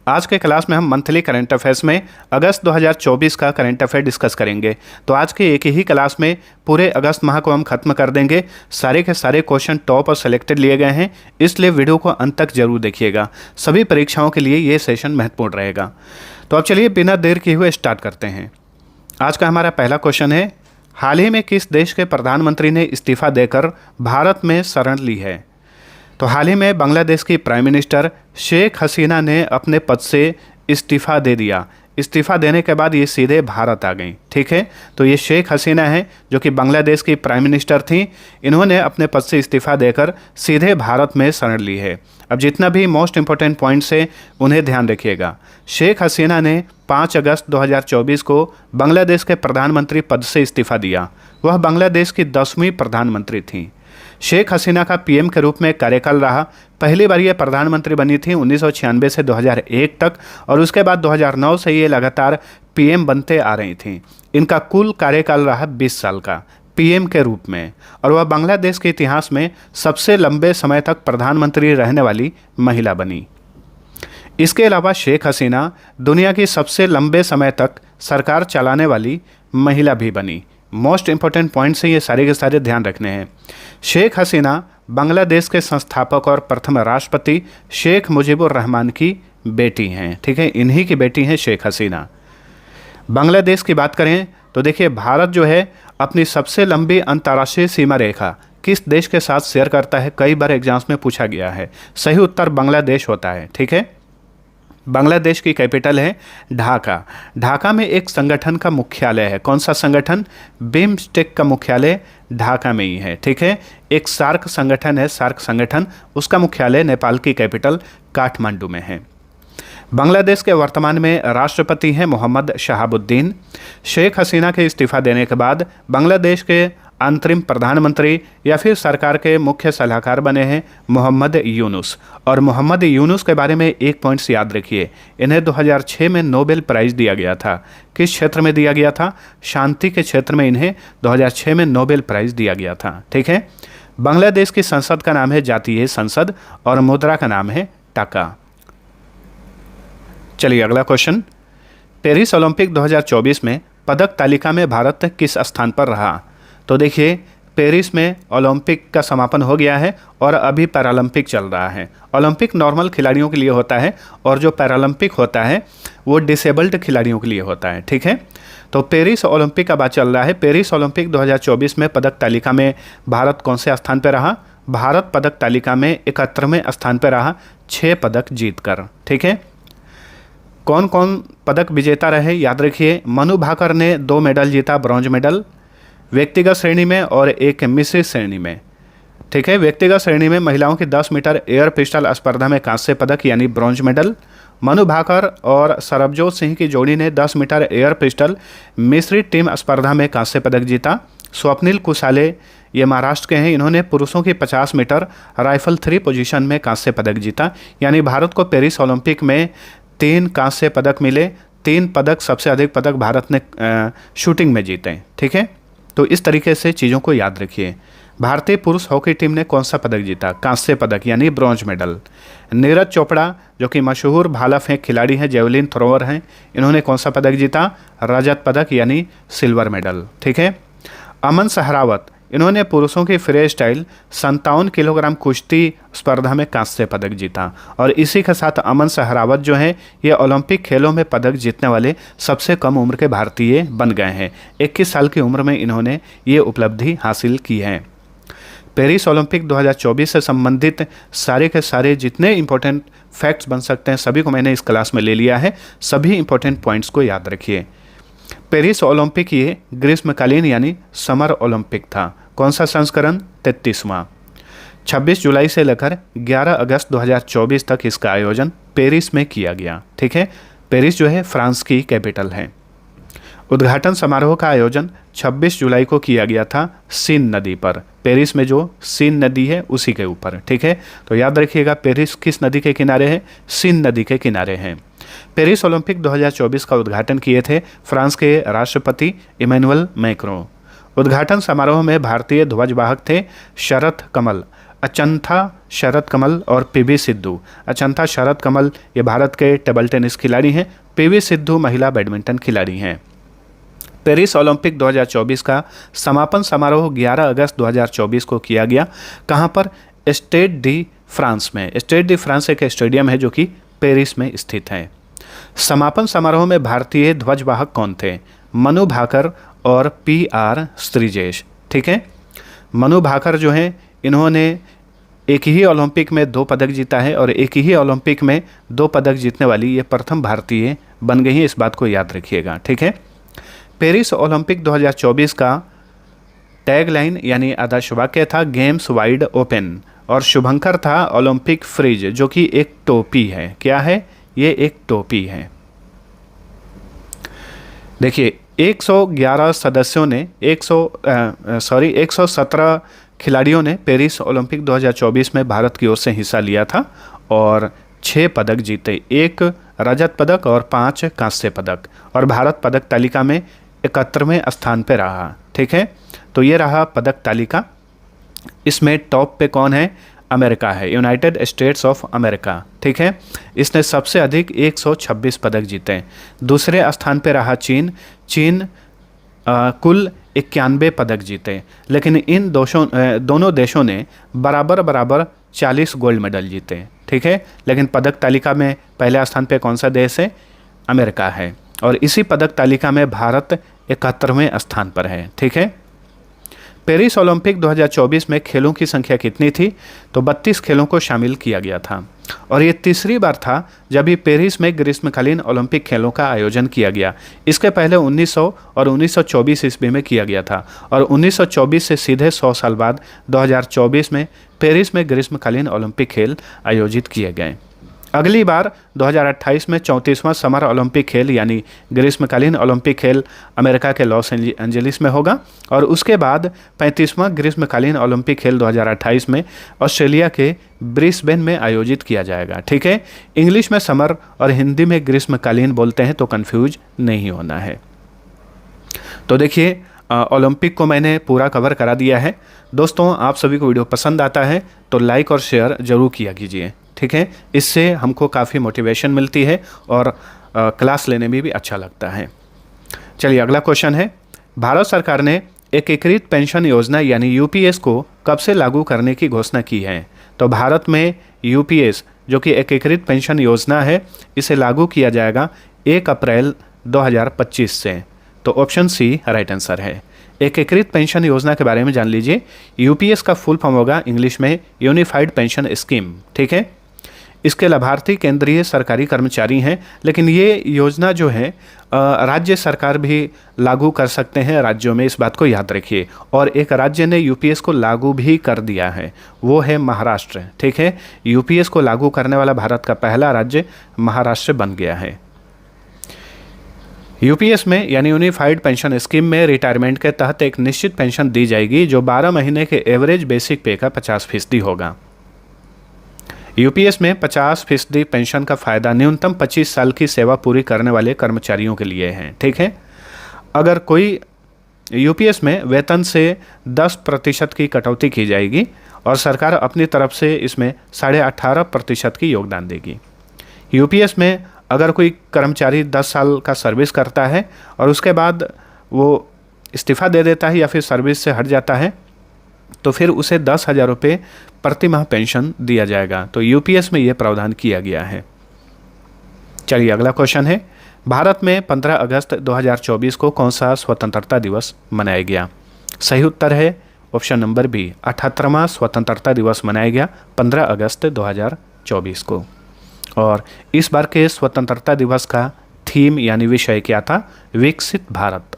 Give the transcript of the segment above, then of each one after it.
आज के क्लास में हम मंथली करंट अफेयर्स में अगस्त 2024 का करंट अफेयर डिस्कस करेंगे। तो आज के एक ही क्लास में पूरे अगस्त माह को हम खत्म कर देंगे। सारे के सारे क्वेश्चन टॉप और सिलेक्टेड लिए गए हैं, इसलिए वीडियो को अंत तक जरूर देखिएगा। सभी परीक्षाओं के लिए ये सेशन महत्वपूर्ण रहेगा। तो अब चलिए बिना देर किए हुए स्टार्ट करते हैं। आज का हमारा पहला क्वेश्चन है, हाल ही में किस देश के प्रधानमंत्री ने इस्तीफा देकर भारत में शरण ली है? तो हाल ही में बांग्लादेश की प्राइम मिनिस्टर शेख हसीना ने अपने पद से इस्तीफा दे दिया। इस्तीफा देने के बाद ये सीधे भारत आ गई। ठीक है, तो ये शेख हसीना है जो कि बांग्लादेश की प्राइम मिनिस्टर थी। इन्होंने अपने पद से इस्तीफा देकर सीधे भारत में शरण ली है। अब जितना भी मोस्ट इंपॉर्टेंट पॉइंट्स है उन्हें ध्यान रखिएगा। शेख हसीना ने 5 अगस्त 2024 को बांग्लादेश के प्रधानमंत्री पद से इस्तीफा दिया। वह बांग्लादेश की 10वीं प्रधानमंत्री थी। शेख हसीना का पीएम के रूप में कार्यकाल रहा। पहली बार ये प्रधानमंत्री बनी थी 1996 से 2001 तक, और उसके बाद 2009 से ये लगातार पीएम बनते आ रही थी। इनका कुल कार्यकाल रहा 20 साल का पीएम के रूप में, और वह बांग्लादेश के इतिहास में सबसे लंबे समय तक प्रधानमंत्री रहने वाली महिला बनी। इसके अलावा शेख हसीना दुनिया की सबसे लंबे समय तक सरकार चलाने वाली महिला भी बनी। मोस्ट इंपॉर्टेंट पॉइंट्स हैं, ये सारे के सारे ध्यान रखने हैं। शेख हसीना बांग्लादेश के संस्थापक और प्रथम राष्ट्रपति शेख मुजीबुर रहमान की बेटी हैं। ठीक है, इन्हीं की बेटी हैं शेख हसीना। बांग्लादेश की बात करें तो देखिए, भारत जो है अपनी सबसे लंबी अंतर्राष्ट्रीय सीमा रेखा किस देश के साथ शेयर करता है? कई बार एग्जाम्स में पूछा गया है। सही उत्तर बांग्लादेश होता है। ठीक है, बांग्लादेश की कैपिटल है ढाका। ढाका में एक संगठन का मुख्यालय है। कौन सा संगठन? बिम्स्टेक का मुख्यालय ढाका में ही है। ठीक है, एक सार्क संगठन है, सार्क संगठन, उसका मुख्यालय नेपाल की कैपिटल काठमांडू में है। बांग्लादेश के वर्तमान में राष्ट्रपति हैं मोहम्मद शहाबुद्दीन। शेख हसीना के इस्तीफा देने के बाद बांग्लादेश के अंतरिम प्रधानमंत्री या फिर सरकार के मुख्य सलाहकार बने हैं मोहम्मद यूनुस। और मोहम्मद यूनुस के बारे में एक पॉइंट्स याद रखिए, इन्हें 2006 में नोबेल प्राइज़ दिया गया था। किस क्षेत्र में दिया गया था? शांति के क्षेत्र में इन्हें 2006 में नोबेल प्राइज़ दिया गया था। ठीक है, बांग्लादेश की संसद का नाम है जातीय संसद और मुद्रा का नाम है टका। चलिए अगला क्वेश्चन, पेरिस ओलंपिक 2024 में पदक तालिका में भारत किस स्थान पर रहा? तो देखिए, पेरिस में ओलंपिक का समापन हो गया है और अभी पैरालंपिक चल रहा है। ओलंपिक नॉर्मल खिलाड़ियों के लिए होता है और जो पैरालंपिक होता है वो डिसेबल्ड खिलाड़ियों के लिए होता है। ठीक है, तो पेरिस ओलंपिक का बात चल रहा है। पेरिस ओलंपिक 2024 में पदक तालिका में भारत कौन से स्थान पर रहा? भारत पदक तालिका में 71वें स्थान पर रहा, 6 पदक जीतकर। ठीक है, कौन कौन पदक विजेता रहे याद रखिए। मनु भाकर ने 2 मेडल जीता, ब्रॉन्ज मेडल व्यक्तिगत श्रेणी में और एक मिश्रित श्रेणी में। ठीक है, व्यक्तिगत श्रेणी में महिलाओं की 10 मीटर एयर पिस्टल स्पर्धा में कांस्य पदक यानी ब्रॉन्ज मेडल। मनु भाकर और सरबजोत सिंह की जोड़ी ने 10 मीटर एयर पिस्टल मिश्रित टीम स्पर्धा में कांस्य पदक जीता। स्वप्निल कुशाले ये महाराष्ट्र के हैं, इन्होंने पुरुषों की 50 मीटर राइफल 3 पोजीशन में कांस्य पदक जीता। यानी भारत को पेरिस ओलंपिक में 3 कांस्य पदक मिले। 3 पदक, सबसे अधिक पदक भारत ने शूटिंग में जीते। ठीक है, तो इस तरीके से चीज़ों को याद रखिए। भारतीय पुरुष हॉकी टीम ने कौन सा पदक जीता? कांस्य पदक यानी ब्रॉन्ज मेडल। नीरज चोपड़ा जो कि मशहूर भाला फेंक खिलाड़ी हैं, जेवलिन थ्रोअर हैं, इन्होंने कौन सा पदक जीता? रजत पदक यानी सिल्वर मेडल। ठीक है, अमन सहरावत, इन्होंने पुरुषों की फ्री स्टाइल 57 किलोग्राम कुश्ती स्पर्धा में कांस्य पदक जीता। और इसी के साथ अमन सहरावत जो हैं ये ओलंपिक खेलों में पदक जीतने वाले सबसे कम उम्र के भारतीय बन गए हैं। 21 साल की उम्र में इन्होंने ये उपलब्धि हासिल की है। पेरिस ओलंपिक 2024 से संबंधित सारे के सारे जितने इंपॉर्टेंट फैक्ट्स बन सकते हैं सभी को मैंने इस क्लास में ले लिया है। सभी इंपॉर्टेंट पॉइंट्स को याद रखिए। पेरिस ओलंपिक ये ग्रीष्मकालीन यानी समर ओलंपिक था। कौन सा संस्करण? 33वां। 26 जुलाई से लेकर 11 अगस्त 2024 तक इसका आयोजन पेरिस में किया गया। ठीक है, पेरिस जो है फ्रांस की कैपिटल है। उद्घाटन समारोह का आयोजन 26 जुलाई को किया गया था सीन नदी पर। पेरिस में जो सीन नदी है उसी के ऊपर। ठीक है, तो याद रखिएगा पेरिस किस नदी के किनारे है? सीन नदी के किनारे हैं। पेरिस ओलंपिक 2024 का उद्घाटन किए थे फ्रांस के राष्ट्रपति इमैनुअल मैक्रों। उद्घाटन समारोह में भारतीय ध्वजवाहक थे शरथ कमल। अचंथा शरद कमल और पीवी सिंधु। अचंथा शरद कमल ये भारत के टेबल टेनिस खिलाड़ी हैं, पीवी सिंधु महिला बैडमिंटन खिलाड़ी हैं। पेरिस ओलंपिक 2024 का समापन समारोह 11 अगस्त 2024 को किया गया। कहाँ पर? स्टेड डी फ्रांस में। स्टेड डी फ्रांस एक स्टेडियम है जो कि पेरिस में स्थित है। समापन समारोह में भारतीय ध्वजवाहक कौन थे? मनु भाकर और PR श्रीजेश। ठीक है, मनु भाकर जो हैं इन्होंने एक ही ओलंपिक में 2 पदक जीता है और एक ही ओलंपिक में 2 पदक जीतने वाली ये प्रथम भारतीय बन गई हैं, इस बात को याद रखिएगा। ठीक है, पेरिस ओलंपिक 2024 का टैगलाइन यानी आदर्श वाक्य था गेम्स वाइड ओपन, और शुभंकर था ओलंपिक फ्रिज, जो कि एक टोपी है। क्या है? ये एक टोपी है। देखिए 111 सदस्यों ने 117 खिलाड़ियों ने पेरिस ओलंपिक 2024 में भारत की ओर से हिस्सा लिया था और 6 पदक जीते, 1 रजत पदक और 5 कांस्य पदक, और भारत पदक तालिका में 71वें स्थान पर रहा। ठीक है, तो ये रहा पदक तालिका। इसमें टॉप पे कौन है? अमेरिका है, यूनाइटेड स्टेट्स ऑफ अमेरिका। ठीक है, इसने सबसे अधिक 126 पदक जीते। दूसरे स्थान पे रहा चीन। चीन कुल 91 पदक जीते, लेकिन इन दोनों देशों ने बराबर 40 गोल्ड मेडल जीते। ठीक है, लेकिन पदक तालिका में पहले स्थान पे कौन सा देश है? अमेरिका है, और इसी पदक तालिका में भारत 71वें स्थान पर है। ठीक है, पेरिस ओलंपिक 2024 में खेलों की संख्या कितनी थी? तो 32 खेलों को शामिल किया गया था, और ये तीसरी बार था जब ये पेरिस में ग्रीष्मकालीन ओलंपिक खेलों का आयोजन किया गया। इसके पहले 1900 और 1924 ईस्वी में किया गया था, और 1924 से सीधे 100 साल बाद 2024 में पेरिस में ग्रीष्मकालीन ओलंपिक खेल आयोजित किए गए। अगली बार 2028 में 34वां समर ओलंपिक खेल यानी ग्रीष्मकालीन ओलंपिक खेल अमेरिका के लॉस एंजलिस में होगा, और उसके बाद 35वां ग्रीष्मकालीन ओलंपिक खेल 2028 में ऑस्ट्रेलिया के ब्रिस्बेन में आयोजित किया जाएगा। ठीक है, इंग्लिश में समर और हिंदी में ग्रीष्मकालीन बोलते हैं, तो कन्फ्यूज नहीं होना है। तो देखिए ओलंपिक को मैंने पूरा कवर करा दिया है। दोस्तों, आप सभी को वीडियो पसंद आता है तो लाइक और शेयर ज़रूर किया कीजिए। ठीक है, इससे हमको काफ़ी मोटिवेशन मिलती है और क्लास लेने में भी अच्छा लगता है। चलिए अगला क्वेश्चन है, भारत सरकार ने एकीकृत पेंशन योजना यानी UPS को कब से लागू करने की घोषणा की है? तो भारत में UPS जो कि एकीकृत पेंशन योजना है, इसे लागू किया जाएगा 1 अप्रैल 2025 से। तो ऑप्शन सी राइट आंसर है। एकीकृत पेंशन योजना के बारे में जान लीजिए। UPS का फुल फॉर्म होगा इंग्लिश में यूनिफाइड पेंशन स्कीम। ठीक है, इसके लाभार्थी केंद्रीय सरकारी कर्मचारी हैं, लेकिन ये योजना जो है राज्य सरकार भी लागू कर सकते हैं राज्यों में, इस बात को याद रखिए। और एक राज्य ने UPS को लागू भी कर दिया है, वो है महाराष्ट्र। ठीक है, UPS को लागू करने वाला भारत का पहला राज्य महाराष्ट्र बन गया है। UPS में यानी यूनिफाइड पेंशन स्कीम में रिटायरमेंट के तहत एक निश्चित पेंशन दी जाएगी जो 12 महीने के एवरेज बेसिक पे का 50% होगा। UPS में 50% पेंशन का फ़ायदा न्यूनतम 25 साल की सेवा पूरी करने वाले कर्मचारियों के लिए है। ठीक है, अगर कोई UPS में वेतन से 10% की कटौती की जाएगी और सरकार अपनी तरफ से इसमें 18.5% की योगदान देगी। UPS में अगर कोई कर्मचारी 10 साल का सर्विस करता है और उसके बाद वो इस्तीफ़ा दे देता है या फिर सर्विस से हट जाता है, तो फिर उसे 10,000 रुपये प्रति माह पेंशन दिया जाएगा। तो UPS में ये प्रावधान किया गया है। चलिए अगला क्वेश्चन है, भारत में 15 अगस्त 2024 को कौन सा स्वतंत्रता दिवस मनाया गया? सही उत्तर है ऑप्शन नंबर बी, 78वां स्वतंत्रता दिवस मनाया गया 15 अगस्त 2024 को। और इस बार के स्वतंत्रता दिवस का थीम यानी विषय क्या था? विकसित भारत।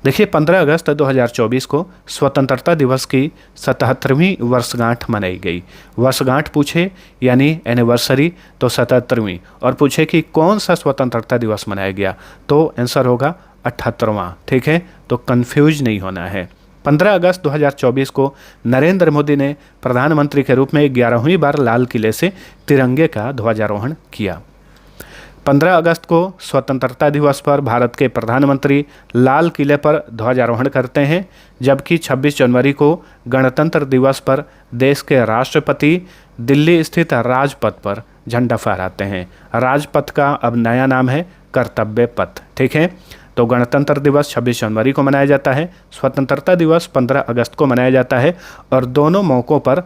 देखिए 15 अगस्त 2024 को स्वतंत्रता दिवस की 77वीं वर्षगांठ मनाई गई। वर्षगांठ पूछे यानी एनिवर्सरी तो 77वीं, और पूछे कि कौन सा स्वतंत्रता दिवस मनाया गया तो आंसर होगा 78वां। ठीक है, तो कंफ्यूज नहीं होना है। 15 अगस्त 2024 को नरेंद्र मोदी ने प्रधानमंत्री के रूप में 11वीं बार लाल किले से तिरंगे का ध्वजारोहण किया। 15 अगस्त को स्वतंत्रता दिवस पर भारत के प्रधानमंत्री लाल किले पर ध्वजारोहण करते हैं, जबकि 26 जनवरी को गणतंत्र दिवस पर देश के राष्ट्रपति दिल्ली स्थित राजपथ पर झंडा फहराते हैं। राजपथ का अब नया नाम है कर्तव्य पथ। ठीक है, तो गणतंत्र दिवस 26 जनवरी को मनाया जाता है, स्वतंत्रता दिवस 15 अगस्त को मनाया जाता है, और दोनों मौक़ों पर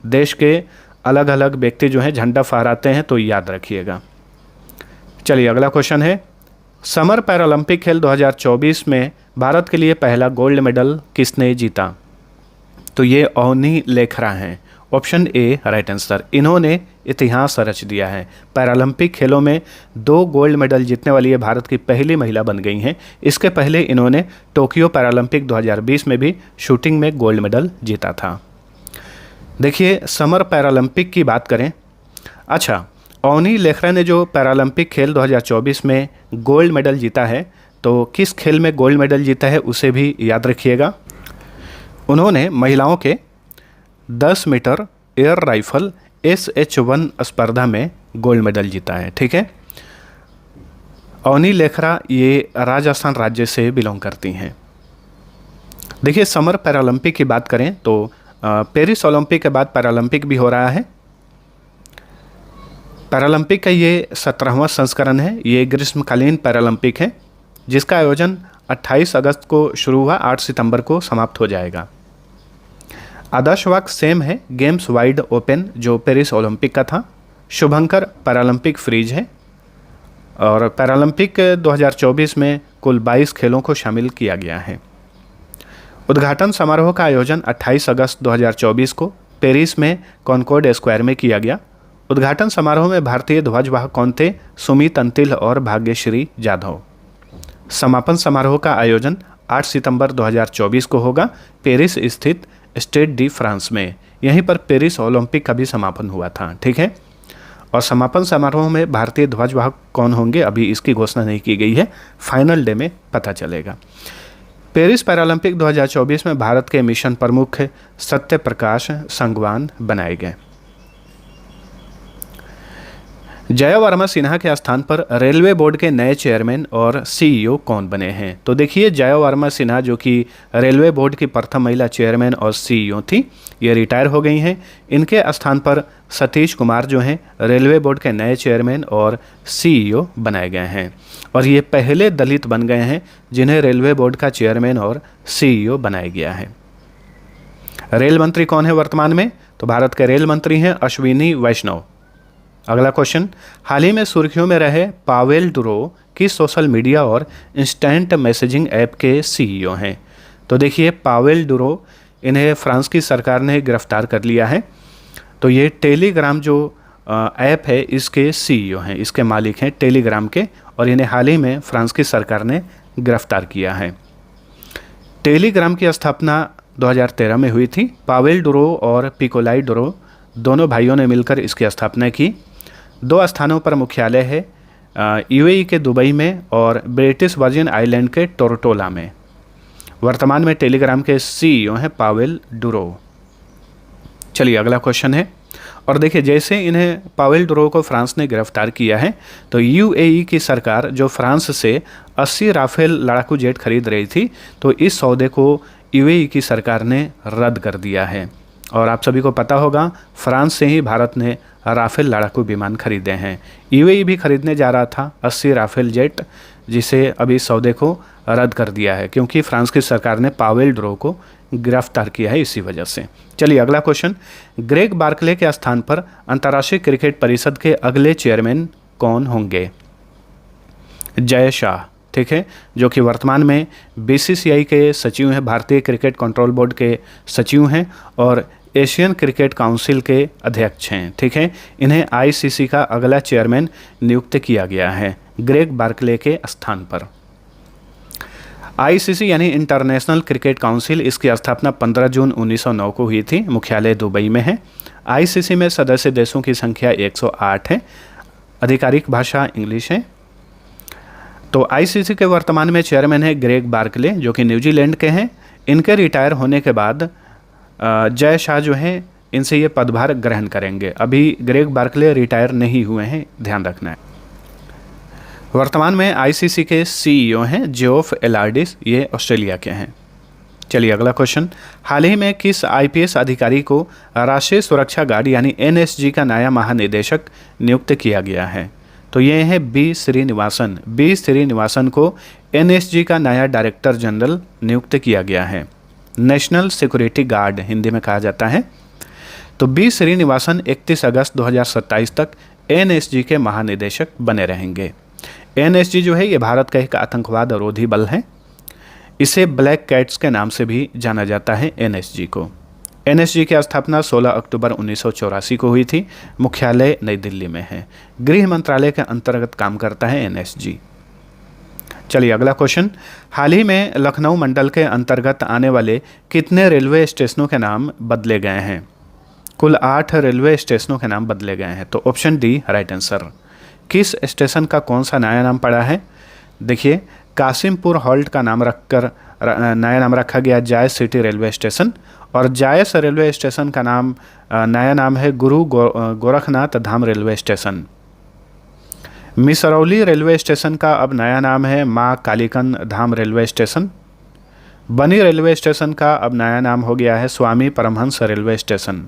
देश के अलग अलग व्यक्ति जो हैं झंडा फहराते हैं, तो याद रखिएगा। चलिए अगला क्वेश्चन है, समर पैरालंपिक खेल 2024 में भारत के लिए पहला गोल्ड मेडल किसने जीता? तो ये अवनी लेखरा हैं। Option A right answer. इन्होंने इतिहास रच दिया है। पैरालंपिक खेलों में 2 गोल्ड मेडल जीतने वाली ये भारत की पहली महिला बन गई हैं। इसके पहले इन्होंने टोक्यो पैरालंपिक 2020 में भी शूटिंग में गोल्ड मेडल जीता था। देखिए समर पैरालंपिक की बात करें, अच्छा अवनी लेखरा ने जो पैरालंपिक खेल 2024 में गोल्ड मेडल जीता है, तो किस खेल में गोल्ड मेडल जीता है उसे भी याद रखिएगा। उन्होंने महिलाओं के 10 मीटर एयर राइफल SH-1 स्पर्धा में गोल्ड मेडल जीता है। ठीक है, अवनी लेखरा ये राजस्थान राज्य से बिलोंग करती हैं। देखिए समर पैरालंपिक की बात करें तो पेरिस ओलंपिक के बाद पैरालंपिक भी हो रहा है। पैरालंपिक का ये 17वां संस्करण है। ये ग्रीष्मकालीन पैरालंपिक है, जिसका आयोजन 28 अगस्त को शुरू हुआ, 8 सितंबर को समाप्त हो जाएगा। आदर्श वाक्य सेम है, गेम्स वाइड ओपन जो पेरिस ओलंपिक का था। शुभंकर पैरालंपिक फ्रीज है, और पैरालंपिक 2024 में कुल 22 खेलों को शामिल किया गया है। उद्घाटन समारोह का आयोजन 28 अगस्त 2024 को पेरिस में कॉनकॉर्ड स्क्वायर में किया गया। उद्घाटन समारोह में भारतीय ध्वजवाहक कौन थे? सुमित अंतिल और भाग्यश्री जाधव। समापन समारोह का आयोजन 8 सितंबर 2024 को होगा पेरिस स्थित स्टेड डी फ्रांस में। यहीं पर पेरिस ओलंपिक का भी समापन हुआ था। ठीक है, और समापन समारोह में भारतीय ध्वजवाहक कौन होंगे अभी इसकी घोषणा नहीं की गई है, फाइनल डे में पता चलेगा। पेरिस पैरालंपिक 2024 में भारत के मिशन प्रमुख सत्य प्रकाश संगवान बनाए गए। जया वर्मा सिन्हा के स्थान पर रेलवे बोर्ड के नए चेयरमैन और CEO कौन बने हैं? तो देखिए जया वर्मा सिन्हा जो कि रेलवे बोर्ड की प्रथम महिला चेयरमैन और CEO थी, ये रिटायर हो गई हैं। इनके स्थान पर सतीश कुमार जो हैं रेलवे बोर्ड के नए चेयरमैन और CEO बनाए गए हैं, और ये पहले दलित बन गए हैं जिन्हें रेलवे बोर्ड का चेयरमैन और CEO बनाया गया है। रेल मंत्री कौन है वर्तमान में? तो भारत के रेल मंत्री हैं अश्विनी वैष्णव। अगला क्वेश्चन, हाल ही में सुर्खियों में रहे पावेल डुरो किस सोशल मीडिया और इंस्टेंट मैसेजिंग ऐप के CEO हैं? तो देखिए पावेल डुरो, इन्हें फ्रांस की सरकार ने गिरफ्तार कर लिया है। तो ये टेलीग्राम जो ऐप है इसके CEO हैं, इसके मालिक हैं टेलीग्राम के, और इन्हें हाल ही में फ्रांस की सरकार ने गिरफ्तार किया है। टेलीग्राम की स्थापना 2013 में हुई थी। पावेल डुरो और पिकोलाई डुरो दोनों भाइयों ने मिलकर इसकी स्थापना की। 2 स्थानों पर मुख्यालय है, UAE के दुबई में और ब्रिटिश वर्जिन आइलैंड के टोरटोला में। वर्तमान में टेलीग्राम के CEO हैं पावेल डुरो। चलिए अगला क्वेश्चन है, और देखिए जैसे इन्हें पावेल डुरो को फ्रांस ने गिरफ्तार किया है, तो UAE की सरकार जो फ्रांस से 80 राफेल लड़ाकू जेट खरीद रही थी, तो इस सौदे को UAE की सरकार ने रद्द कर दिया है। और आप सभी को पता होगा फ्रांस से ही भारत ने राफेल लड़ाकू विमान खरीदे हैं। UAE भी खरीदने जा रहा था 80 राफेल जेट, जिसे अभी सौदे को रद्द कर दिया है क्योंकि फ्रांस की सरकार ने पावेल डुरो को गिरफ्तार किया है इसी वजह से। चलिए अगला क्वेश्चन, ग्रेग बार्कले के स्थान पर अंतर्राष्ट्रीय क्रिकेट परिषद के अगले चेयरमैन कौन होंगे? जय शाह, ठीक है, जो कि वर्तमान में BCCI के सचिव हैं, भारतीय क्रिकेट कंट्रोल बोर्ड के सचिव हैं और एशियन क्रिकेट काउंसिल के अध्यक्ष हैं। ठीक है, इन्हें ICC का अगला चेयरमैन नियुक्त किया गया है ग्रेग बार्कले के स्थान पर। ICC यानी इंटरनेशनल क्रिकेट काउंसिल, इसकी स्थापना 15 जून 1909 को हुई थी। मुख्यालय दुबई में है। ICC में सदस्य देशों की संख्या 108 है। आधिकारिक भाषा इंग्लिश है। तो ICC के वर्तमान में चेयरमैन है ग्रेग बार्कले, जो कि न्यूजीलैंड के हैं। इनके रिटायर होने के बाद जय शाह जो हैं इनसे ये पदभार ग्रहण करेंगे। अभी ग्रेग बार्कले रिटायर नहीं हुए हैं, ध्यान रखना है। वर्तमान में आईसीसी के सीईओ हैं जियोफ एलार्डिस, ये ऑस्ट्रेलिया के हैं। चलिए अगला क्वेश्चन, हाल ही में किस आईपीएस अधिकारी को राष्ट्रीय सुरक्षा गार्ड यानी एनएसजी का नया महानिदेशक नियुक्त किया गया है? तो ये है बी श्रीनिवासन। बी श्रीनिवासन को एनएसजी का नया डायरेक्टर जनरल नियुक्त किया गया है। नेशनल सिक्योरिटी गार्ड हिंदी में कहा जाता है। तो बी श्रीनिवासन 31 अगस्त 2027 तक एनएसजी के महानिदेशक बने रहेंगे। एनएसजी जो है ये भारत का एक आतंकवाद विरोधी बल है। इसे ब्लैक कैट्स के नाम से भी जाना जाता है एनएसजी को। एनएसजी की स्थापना 16 अक्टूबर 1984 को हुई थी। मुख्यालय नई दिल्ली में है। गृह मंत्रालय के अंतर्गत काम करता है एनएसजी। चलिए अगला क्वेश्चन, हाल ही में लखनऊ मंडल के अंतर्गत आने वाले कितने रेलवे स्टेशनों के नाम बदले गए हैं? कुल 8 रेलवे स्टेशनों के नाम बदले गए हैं। तो ऑप्शन डी राइट आंसर। किस स्टेशन का कौन सा नया नाम पड़ा है? देखिए, कासिमपुर हॉल्ट का नाम रखकर नया नाम रखा गया जायस सिटी रेलवे स्टेशन, और जायस रेलवे स्टेशन का नाम नया नाम है Guru Gorakhnath Dham railway station. Misrauli railway station का अब नया नाम है Maa Kalikan Dham railway station. Bani railway station का अब नया नाम हो गया है Swami Paramhans railway station.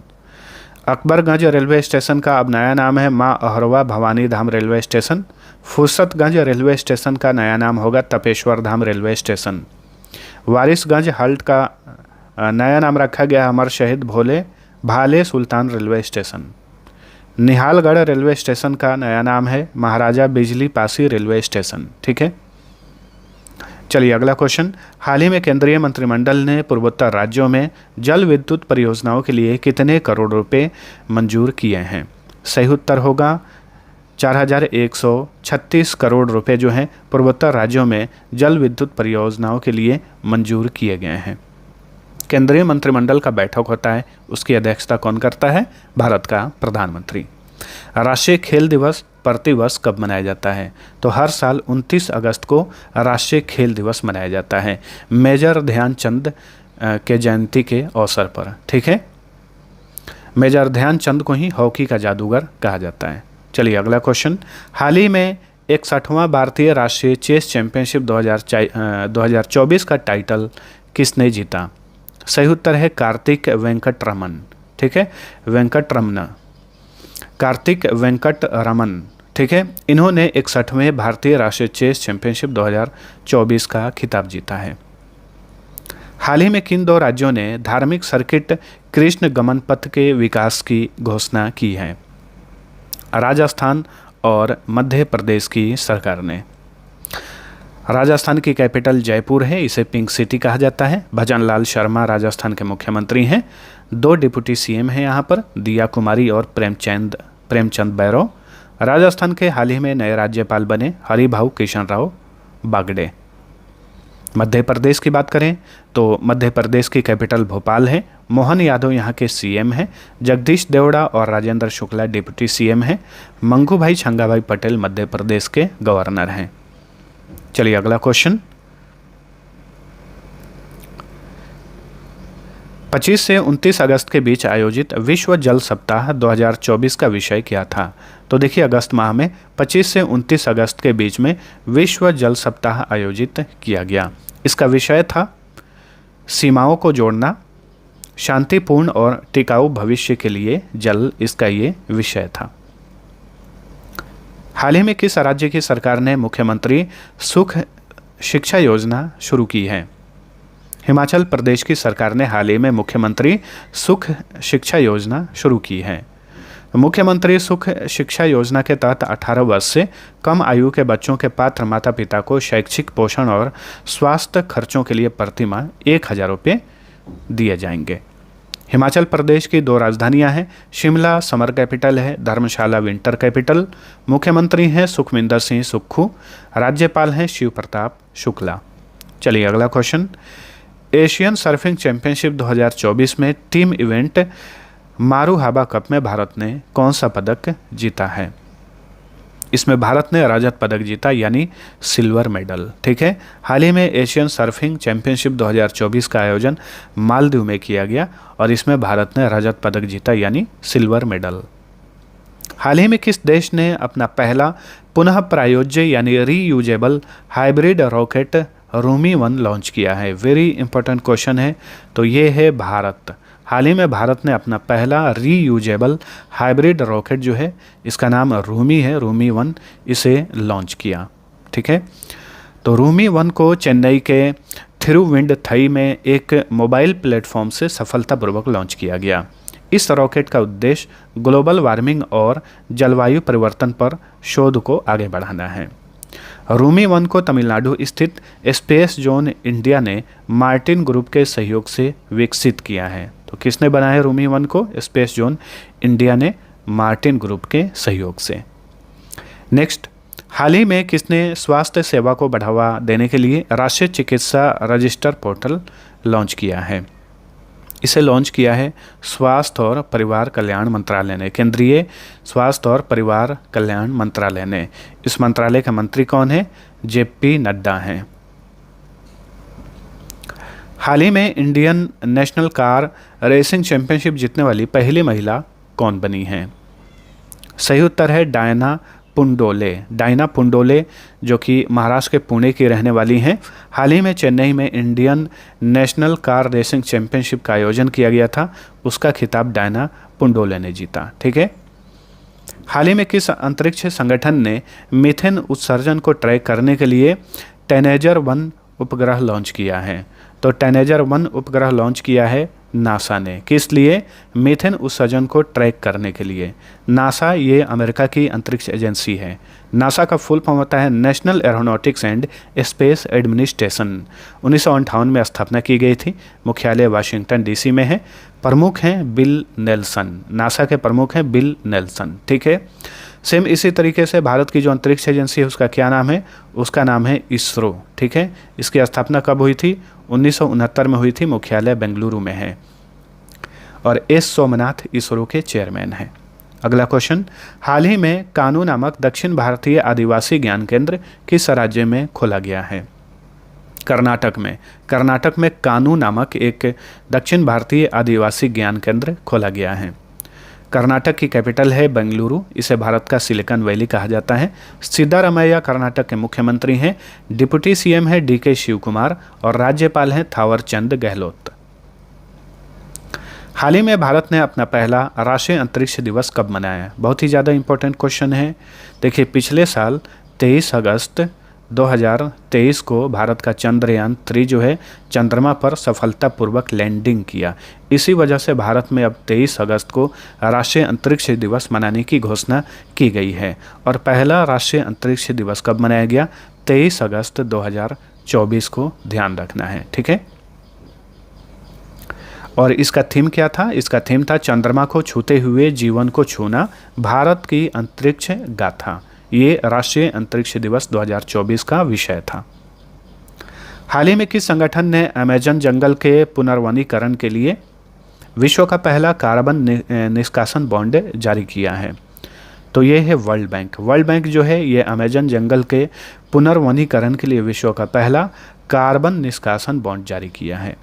Akbarganj railway station का अब नया नाम है Maa Ahrawa Bhavani Dham railway station. Fursatganj railway station का नया नाम होगा Tapeshwar Dham railway station. Warisganj halt का नया नाम रखा गया अमर शहीद भोले भाले Sultan railway station. Nihalgarh railway station का नया नाम है महाराजा बिजली पासी रेलवे स्टेशन। ठीक है, चलिए अगला क्वेश्चन, हाल ही में केंद्रीय मंत्रिमंडल ने पूर्वोत्तर राज्यों में जल विद्युत परियोजनाओं के लिए कितने करोड़ रुपए मंजूर किए हैं? सही उत्तर होगा 4136 करोड़ रुपए जो हैं पूर्वोत्तर राज्यों में जल विद्युत परियोजनाओं के लिए मंजूर किए गए हैं। केंद्रीय मंत्रिमंडल का बैठक होता है, उसकी अध्यक्षता कौन करता है? भारत का प्रधानमंत्री। राष्ट्रीय खेल दिवस प्रतिवर्ष कब मनाया जाता है? तो हर साल 29 अगस्त को राष्ट्रीय खेल दिवस मनाया जाता है, मेजर ध्यानचंद के जयंती के अवसर पर। ठीक है, मेजर ध्यानचंद को ही हॉकी का जादूगर कहा जाता है। चलिए अगला क्वेश्चन, हाल ही में 61वां भारतीय राष्ट्रीय चेस चैंपियनशिप 2024 का टाइटल किसने जीता? सही उत्तर है कार्तिक वेंकटरमन। ठीक है, वेंकटरमन, कार्तिक वेंकटरमन। ठीक है, इन्होंने 61वें भारतीय राष्ट्रीय चेस चैंपियनशिप 2024 का खिताब जीता है। हाल ही में किन 2 राज्यों ने धार्मिक सर्किट कृष्ण गमन पथ के विकास की घोषणा की है? राजस्थान और मध्य प्रदेश की सरकार ने। राजस्थान की कैपिटल जयपुर है, इसे पिंक सिटी कहा जाता है। भजनलाल शर्मा राजस्थान के मुख्यमंत्री हैं। 2 डिप्टी सीएम हैं यहाँ पर, दिया कुमारी और प्रेमचंद बैरव। राजस्थान के हाल ही में नए राज्यपाल बने हरिभाऊ किशन राव बागड़े। मध्य प्रदेश की बात करें तो मध्य प्रदेश की कैपिटल भोपाल है। मोहन यादव यहाँ के सीएम हैं। जगदीश देवड़ा और राजेंद्र शुक्ला डिप्टी सीएम हैं। मंगूभाई छंगाभाई पटेल मध्य प्रदेश के गवर्नर हैं। चलिए अगला क्वेश्चन, 25 से 29 अगस्त के बीच आयोजित विश्व जल सप्ताह 2024 का विषय क्या था? तो देखिए, अगस्त माह में 25 से 29 अगस्त के बीच में विश्व जल सप्ताह आयोजित किया गया। इसका विषय था सीमाओं को जोड़ना, शांतिपूर्ण और टिकाऊ भविष्य के लिए जल, इसका ये विषय था। हाल ही में किस राज्य की सरकार ने मुख्यमंत्री सुख शिक्षा योजना शुरू की है? हिमाचल प्रदेश की सरकार ने हाल ही में मुख्यमंत्री सुख शिक्षा योजना शुरू की है। मुख्यमंत्री सुख शिक्षा योजना के तहत 18 वर्ष से कम आयु के बच्चों के पात्र माता पिता को शैक्षिक पोषण और स्वास्थ्य खर्चों के लिए प्रतिमाह 1000 रुपये दिए जाएंगे। हिमाचल प्रदेश की 2 राजधानियां हैं, शिमला समर कैपिटल है, धर्मशाला विंटर कैपिटल। मुख्यमंत्री हैं सुखविंदर सिंह सुक्खू, राज्यपाल हैं शिव प्रताप शुक्ला। चलिए अगला क्वेश्चन, एशियन सर्फिंग चैंपियनशिप 2024 में टीम इवेंट मारूहाबा कप में भारत ने कौन सा पदक जीता है? इसमें भारत ने रजत पदक जीता, यानी सिल्वर मेडल। ठीक है, हाल ही में एशियन सर्फिंग चैंपियनशिप 2024 का आयोजन मालदीव में किया गया और इसमें भारत ने रजत पदक जीता, यानी सिल्वर मेडल। हाल ही में किस देश ने अपना पहला पुनः प्रायोज्य यानी रीयूजेबल हाइब्रिड रॉकेट रूमी-1 लॉन्च किया है? वेरी इंपॉर्टेंट क्वेश्चन है। तो ये है भारत। हाल ही में भारत ने अपना पहला रीयूजेबल हाइब्रिड रॉकेट जो है, इसका नाम रूमी है, रूमी-1, इसे लॉन्च किया। ठीक है, तो रूमी-1 को चेन्नई के थिरुविंडथई में एक मोबाइल प्लेटफॉर्म से सफलतापूर्वक लॉन्च किया गया। इस रॉकेट का उद्देश्य ग्लोबल वार्मिंग और जलवायु परिवर्तन पर शोध को आगे बढ़ाना है। रूमी-1 को तमिलनाडु स्थित स्पेस जोन इंडिया ने मार्टिन ग्रुप के सहयोग से विकसित किया है। तो किसने बनाया रूमी-1 को? स्पेस जोन इंडिया ने मार्टिन ग्रुप के सहयोग से। नेक्स्ट, हाल ही में किसने स्वास्थ्य सेवा को बढ़ावा देने के लिए राष्ट्रीय चिकित्सा रजिस्टर पोर्टल लॉन्च किया है? इसे लॉन्च किया है स्वास्थ्य और परिवार कल्याण मंत्रालय ने, केंद्रीय स्वास्थ्य और परिवार कल्याण मंत्रालय ने। इस मंत्रालय के मंत्री कौन है? जेपी नड्डा हैं। हाल ही में Indian national car racing championship जीतने वाली पहली महिला कौन बनी है? सही उत्तर है डायना पुंडोले। डायना पुंडोले जो कि महाराष्ट्र के पुणे की रहने वाली हैं। हाल ही में चेन्नई में Indian national car racing championship का आयोजन किया गया था, उसका खिताब डायना पुंडोले ने जीता। ठीक है, हाल ही में किस अंतरिक्ष संगठन ने मीथेन उत्सर्जन को ट्रैक करने के लिए टेनेजर-1 उपग्रह लॉन्च किया है? तो टेनेजर-1 उपग्रह लॉन्च किया है नासा ने। किस लिए? मीथेन उत्सर्जन को ट्रैक करने के लिए। नासा ये अमेरिका की अंतरिक्ष एजेंसी है। नासा का फुल फॉर्म होता है national aeronautics and space administration. 1958 में स्थापना की गई थी। मुख्यालय वाशिंगटन डीसी में है। प्रमुख हैं बिल नेल्सन। नासा के प्रमुख हैं बिल नेल्सन। ठीक है, सेम इसी तरीके से भारत की जो अंतरिक्ष एजेंसी है उसका क्या नाम है? उसका नाम है इसरो। ठीक है, इसकी स्थापना कब हुई थी? 1969 में हुई थी। मुख्यालय बेंगलुरु में है और एस सोमनाथ इसरो के चेयरमैन हैं। अगला क्वेश्चन, हाल ही में कानू नामक दक्षिण भारतीय आदिवासी ज्ञान केंद्र किस राज्य में खोला गया है? कर्नाटक में। कर्नाटक में कानू नामक एक दक्षिण भारतीय आदिवासी ज्ञान केंद्र खोला गया है। कर्नाटक की कैपिटल है बेंगलुरु। इसे भारत का सिलिकॉन वैली कहा जाता है। सिद्धारमैया कर्नाटक के मुख्यमंत्री हैं। डिप्टी सीएम है डीके शिव कुमार और राज्यपाल हैं थावरचंद गहलोत। हाल ही में भारत ने अपना पहला राष्ट्रीय अंतरिक्ष दिवस कब मनाया? बहुत ही ज़्यादा इंपॉर्टेंट क्वेश्चन है। देखिए, पिछले साल 23 अगस्त 2023 को भारत का चंद्रयान-3 जो है चंद्रमा पर सफलतापूर्वक लैंडिंग किया। इसी वजह से भारत में अब 23 अगस्त को राष्ट्रीय अंतरिक्ष दिवस मनाने की घोषणा की गई है। और पहला राष्ट्रीय अंतरिक्ष दिवस कब मनाया गया? 23 अगस्त 2024 को, ध्यान रखना है। ठीक है, और इसका थीम क्या था? इसका थीम था चंद्रमा को छूते हुए जीवन को छूना, भारत की अंतरिक्ष गाथा। ये राष्ट्रीय अंतरिक्ष दिवस 2024 का विषय था। हाल ही में किस संगठन ने अमेजन जंगल के पुनर्वनीकरण के लिए विश्व का पहला कार्बन निष्कासन बॉन्ड जारी किया है? तो ये है वर्ल्ड बैंक। वर्ल्ड बैंक जो है ये अमेजन जंगल के पुनर्वनीकरण के लिए विश्व का पहला कार्बन निष्कासन बॉन्ड जारी किया है।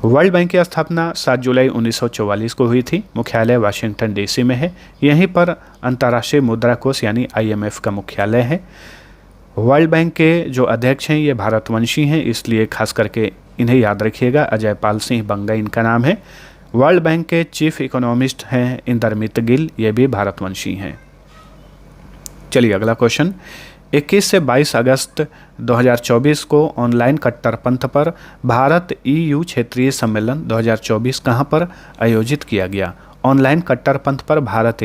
वर्ल्ड बैंक की स्थापना 7 जुलाई 1944 को हुई थी। मुख्यालय वाशिंगटन डीसी में है। यहीं पर अंतर्राष्ट्रीय मुद्रा कोष यानी IMF का मुख्यालय है। वर्ल्ड बैंक के जो अध्यक्ष हैं ये भारतवंशी हैं, इसलिए खास करके इन्हें याद रखिएगा। अजय पाल सिंह बंगा इनका नाम है। वर्ल्ड बैंक के चीफ इकोनॉमिस्ट हैं इंदरमित गिल, ये भी भारतवंशी हैं। चलिए अगला क्वेश्चन, 21 से 22 अगस्त 2024 को ऑनलाइन कट्टरपंथ पर भारत EU क्षेत्रीय सम्मेलन 2024 कहां पर आयोजित किया गया? ऑनलाइन कट्टरपंथ पर भारत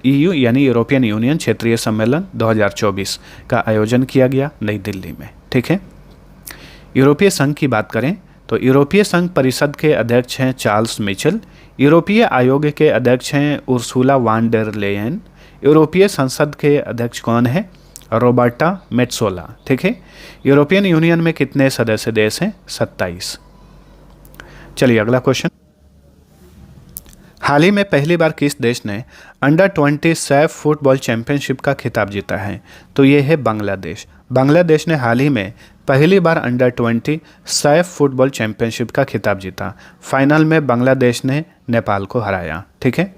EU यानी यूरोपियन यूनियन क्षेत्रीय सम्मेलन 2024 का आयोजन किया गया नई दिल्ली में। ठीक है, यूरोपीय संघ की बात करें तो यूरोपीय संघ परिषद के अध्यक्ष हैं चार्ल्स मिचेल। यूरोपीय आयोग के अध्यक्ष हैं उर्सुला वान डेर लेयन। यूरोपीय संसद के अध्यक्ष कौन है? रॉबर्टा मेट्सोला। ठीक है, यूरोपियन यूनियन में कितने सदस्य देश हैं? 27। चलिए अगला क्वेश्चन, हाल ही में पहली बार किस देश ने अंडर-20 सैफ फुटबॉल चैंपियनशिप का खिताब जीता है? तो ये है बांग्लादेश। बांग्लादेश ने हाल ही में पहली बार अंडर-20 सैफ फुटबॉल चैंपियनशिप का खिताब जीता। फाइनल में बांग्लादेश ने नेपाल को हराया। ठीक है,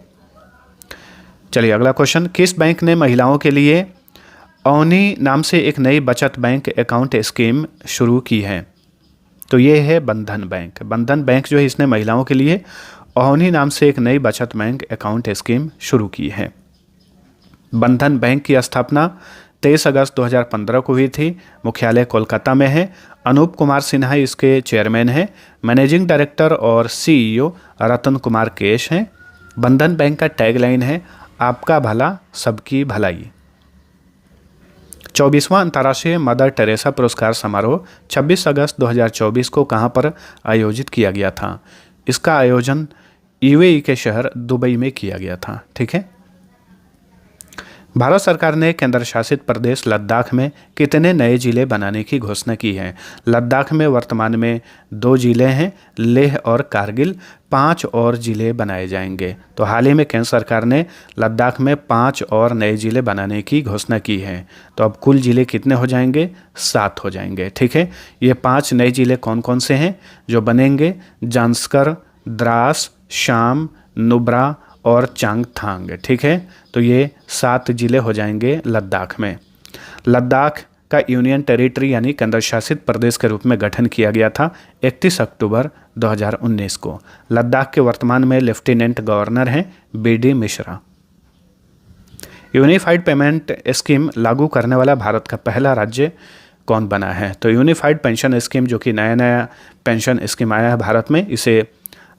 चलिए अगला क्वेश्चन, किस बैंक ने महिलाओं के लिए अवनी नाम से एक नई बचत बैंक अकाउंट स्कीम शुरू की है? तो ये है बंधन बैंक। बंधन बैंक जो है इसने महिलाओं के लिए अवनी नाम से एक नई बचत बैंक अकाउंट स्कीम शुरू की है। बंधन बैंक की स्थापना 23 अगस्त 2015 को हुई थी। मुख्यालय कोलकाता में है। अनूप कुमार सिन्हा इसके चेयरमैन हैं। मैनेजिंग डायरेक्टर और सीईओ रतन कुमार केश हैं। बंधन बैंक का टैगलाइन है, आपका भला सबकी भलाई। 24वां अंतर्राष्ट्रीय मदर टेरेसा पुरस्कार समारोह 26 अगस्त 2024 को कहां पर आयोजित किया गया था? इसका आयोजन यूएई के शहर दुबई में किया गया था। ठीक है। भारत सरकार ने केंद्र शासित प्रदेश लद्दाख में कितने नए जिले बनाने की घोषणा की है? लद्दाख में वर्तमान में 2 जिले हैं, लेह और कारगिल। 5 और जिले बनाए जाएंगे। तो हाल ही में केंद्र सरकार ने लद्दाख में 5 और नए जिले बनाने की घोषणा की है। तो अब कुल जिले कितने हो जाएंगे? 7 हो जाएंगे। ठीक है। ये 5 नए जिले कौन कौन से हैं जो बनेंगे? जांस्कर, द्रास, शाम, नुब्रा और चांगथांग। ठीक है। तो ये 7 जिले हो जाएंगे लद्दाख में। लद्दाख का यूनियन टेरिटरी यानी केंद्र शासित प्रदेश के रूप में गठन किया गया था 31 अक्टूबर 2019 को। लद्दाख के वर्तमान में लेफ्टिनेंट गवर्नर हैं BD Mishra. Unified payment scheme लागू करने वाला भारत का पहला राज्य कौन बना है? तो यूनिफाइड पेंशन स्कीम जो कि नया पेंशन स्कीम आया है भारत में, इसे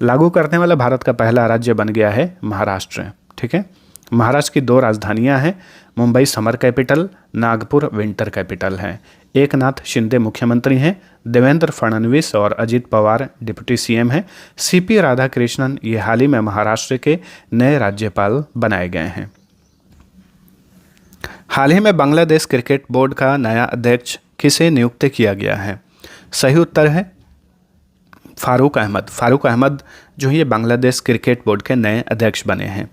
लागू करने वाला भारत का पहला राज्य बन गया है महाराष्ट्र। ठीक है। महाराष्ट्र की 2 राजधानियां हैं, Mumbai summer capital, Nagpur winter capital है। एकनाथ शिंदे मुख्यमंत्री हैं, देवेंद्र फडणवीस और अजित पवार डिप्टी सीएम हैं। सीपी राधाकृष्णन ये हाल ही में महाराष्ट्र के नए राज्यपाल बनाए गए हैं। हाल ही में बांग्लादेश क्रिकेट बोर्ड का नया अध्यक्ष किसे नियुक्त किया गया है? सही उत्तर है फारूक अहमद। फारूक अहमद जो ये बांग्लादेश क्रिकेट बोर्ड के नए अध्यक्ष बने हैं।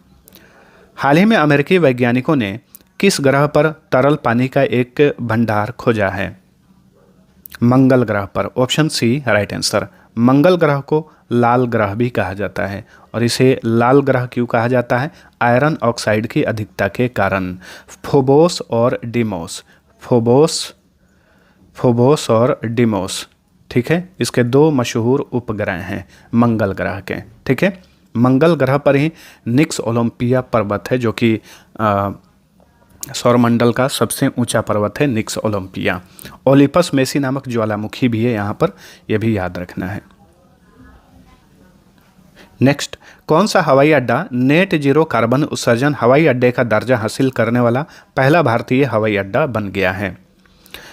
हाल ही में अमेरिकी वैज्ञानिकों ने किस ग्रह पर तरल पानी का एक भंडार खोजा है? मंगल ग्रह पर। Option C right answer. मंगल ग्रह को लाल ग्रह भी कहा जाता है और इसे लाल ग्रह क्यों कहा जाता है? आयरन ऑक्साइड की अधिकता के कारण। फोबोस और डिमोस। फोबोस और डिमोस। ठीक है। इसके 2 मशहूर उपग्रह हैं मंगल ग्रह के। ठीक है। मंगल ग्रह पर ही निक्स ओलंपिया पर्वत है जो कि सौरमंडल का सबसे ऊंचा पर्वत है निक्स ओलंपिया। ओलिपस मेसी नामक ज्वालामुखी भी है यहाँ पर, यह भी याद रखना है। नेक्स्ट, कौन सा हवाई अड्डा नेट जीरो कार्बन उत्सर्जन हवाई अड्डे का दर्जा हासिल करने वाला पहला भारतीय हवाई अड्डा बन गया है?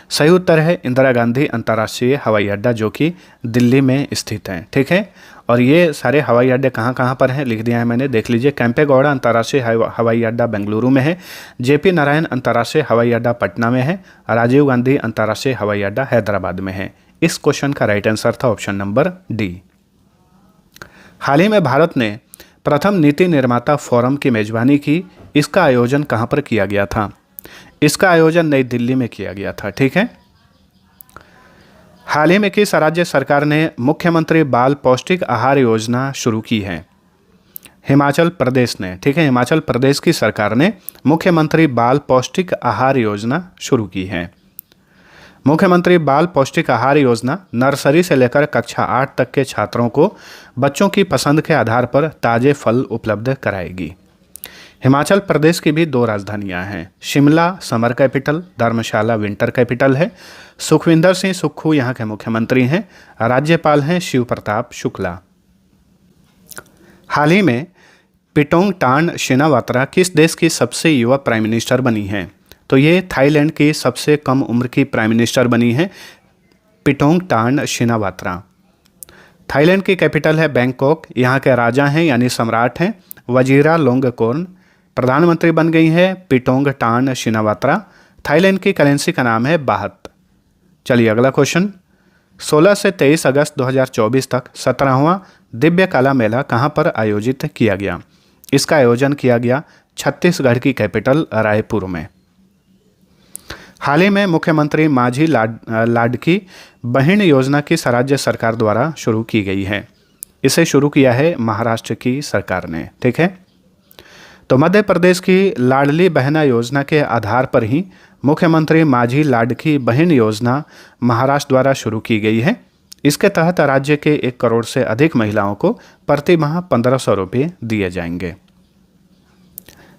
सही उत्तर है इंदिरा गांधी अंतर्राष्ट्रीय हवाई अड्डा जो कि दिल्ली में स्थित है। ठीक है। और ये सारे हवाई अड्डे कहाँ कहाँ पर हैं लिख दिया है मैंने, देख लीजिए। कैंपेगौड़ा अंतर्राष्ट्रीय हवाई अड्डा बेंगलुरु में है। जेपी नारायण अंतर्राष्ट्रीय हवाई अड्डा पटना में है। राजीव गांधी अंतर्राष्ट्रीय हवाई अड्डा हैदराबाद में है। इस क्वेश्चन का राइट आंसर था ऑप्शन नंबर डी। हाल ही में भारत ने प्रथम नीति निर्माता फोरम की मेजबानी की। इसका आयोजन कहाँ पर किया गया था? इसका आयोजन नई दिल्ली में किया गया था। ठीक है। हाल ही में किस राज्य सरकार ने मुख्यमंत्री बाल पौष्टिक आहार योजना शुरू की है? हिमाचल प्रदेश ने। ठीक है। हिमाचल प्रदेश की सरकार ने मुख्यमंत्री बाल पौष्टिक आहार योजना शुरू की है। मुख्यमंत्री बाल पौष्टिक आहार योजना नर्सरी से लेकर कक्षा 8 तक के छात्रों को बच्चों की पसंद के आधार पर ताजे फल उपलब्ध कराएगी। हिमाचल प्रदेश की भी 2 राजधानियां हैं, शिमला समर कैपिटल, धर्मशाला विंटर कैपिटल है। सुखविंदर सिंह सुक्खू यहाँ के मुख्यमंत्री हैं। राज्यपाल हैं शिव प्रताप शुक्ला। हाल ही में पिटोंगटान शिनावात्रा किस देश की सबसे युवा प्राइम मिनिस्टर बनी है? तो ये थाईलैंड की सबसे कम उम्र की प्राइम मिनिस्टर बनी है पिटोंगटान शिनावात्रा। थाईलैंड की कैपिटल है बैंकॉक। यहाँ के राजा हैं यानी सम्राट हैं वजीरा लोंगकोर्न। प्रधानमंत्री बन गई है पिटोंगटान शिनावात्रा। थाईलैंड की करेंसी का नाम है बाहत। चलिए अगला क्वेश्चन, 16 से 23 अगस्त 2024 तक 17वां दिव्य कला मेला कहाँ पर आयोजित किया गया? इसका आयोजन किया गया छत्तीसगढ़ की कैपिटल रायपुर में। हाल ही में मुख्यमंत्री माझी लाडकी बहन योजना की राज्य सरकार द्वारा शुरू की गई है। इसे शुरू किया है महाराष्ट्र की सरकार ने। ठीक है। तो मध्य प्रदेश की लाडली बहना योजना के आधार पर ही मुख्यमंत्री माझी लाडकी बहन योजना महाराष्ट्र द्वारा शुरू की गई है। इसके तहत राज्य के 1 करोड़ से अधिक महिलाओं को प्रति माह 1500 रुपये दिए जाएंगे।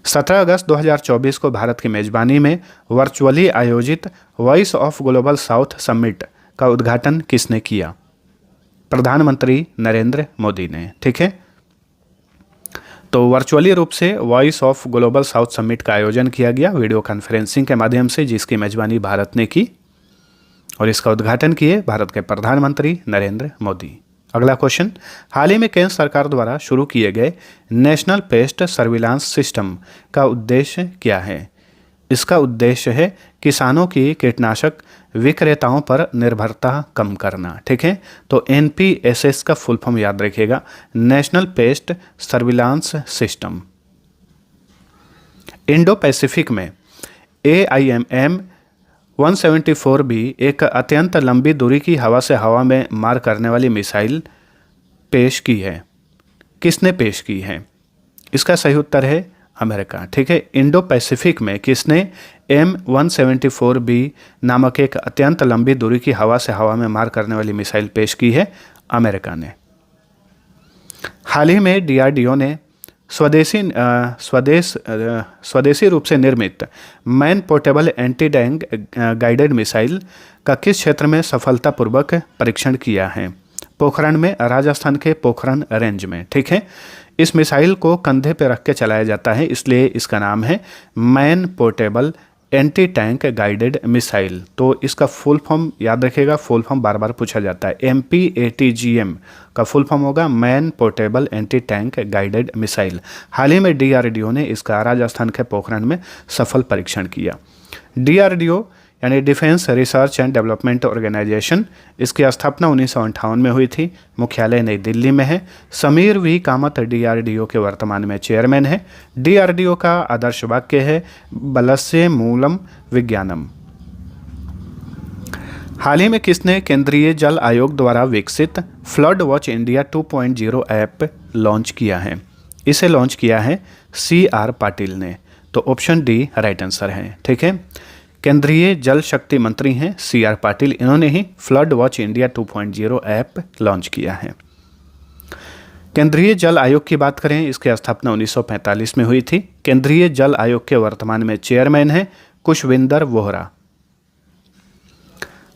17 अगस्त 2024 को भारत की मेजबानी में वर्चुअली आयोजित voice of global south summit का उद्घाटन किसने किया? प्रधानमंत्री नरेंद्र मोदी ने। ठीक है, तो वर्चुअली रूप से voice of global south summit का आयोजन किया गया वीडियो कॉन्फ्रेंसिंग के माध्यम से, जिसकी मेजबानी भारत ने की और इसका उद्घाटन किए भारत के प्रधानमंत्री नरेंद्र मोदी। अगला क्वेश्चन, हाल ही में केंद्र सरकार द्वारा शुरू किए गए नेशनल पेस्ट सर्विलांस सिस्टम का उद्देश्य क्या है? इसका उद्देश्य है किसानों की कीटनाशक विक्रेताओं पर निर्भरता कम करना। ठीक है, तो NPSS का फुल फॉर्म याद रखिएगा, national paste surveillance system. Indo Pacific में AIM 174B एक अत्यंत लंबी दूरी की हवा से हवा में मार करने वाली मिसाइल पेश की है। किसने पेश की है? इसका सही उत्तर है अमेरिका। ठीक है, इंडो पैसिफिक में किसने M174B नामक एक अत्यंत लंबी दूरी की हवा से हवा में मार करने वाली मिसाइल पेश की है? अमेरिका ने। हाल ही में DRDO ने स्वदेशी रूप से निर्मित man portable anti tank guided missile का किस क्षेत्र में सफलतापूर्वक परीक्षण किया है? पोखरण में, राजस्थान के पोखरण रेंज में। ठीक है, इस मिसाइल को कंधे पर रख के चलाया जाता है, इसलिए इसका नाम है man portable anti tank guided missile. तो इसका फुल फॉर्म याद रखिएगा, फुल फॉर्म बार बार पूछा जाता है। MPATGM का फुल फॉर्म होगा man portable anti tank guided missile. हाल ही में DRDO ने इसका राजस्थान के पोखरण में सफल परीक्षण किया। DRDO यानी defence research and development organisation, इसकी स्थापना 1958 में हुई थी। मुख्यालय नई दिल्ली में है। समीर V कामत DRDO के वर्तमान में चेयरमैन है। DRDO का आदर्श वाक्य है बलस्य मूलम विज्ञानम। हाल ही में किसने केंद्रीय जल आयोग द्वारा विकसित flood watch India 2.0 app launch किया है? इसे लॉन्च किया है CR पाटिल ने। तो ऑप्शन डी राइट आंसर है। ठीक है, केंद्रीय जल शक्ति मंत्री हैं CR पाटिल, इन्होंने ही flood watch India 2.0 app launch किया है। केंद्रीय जल आयोग की बात करें, इसकी स्थापना 1945 में हुई थी। केंद्रीय जल आयोग के वर्तमान में चेयरमैन हैं कुशविंदर वोहरा।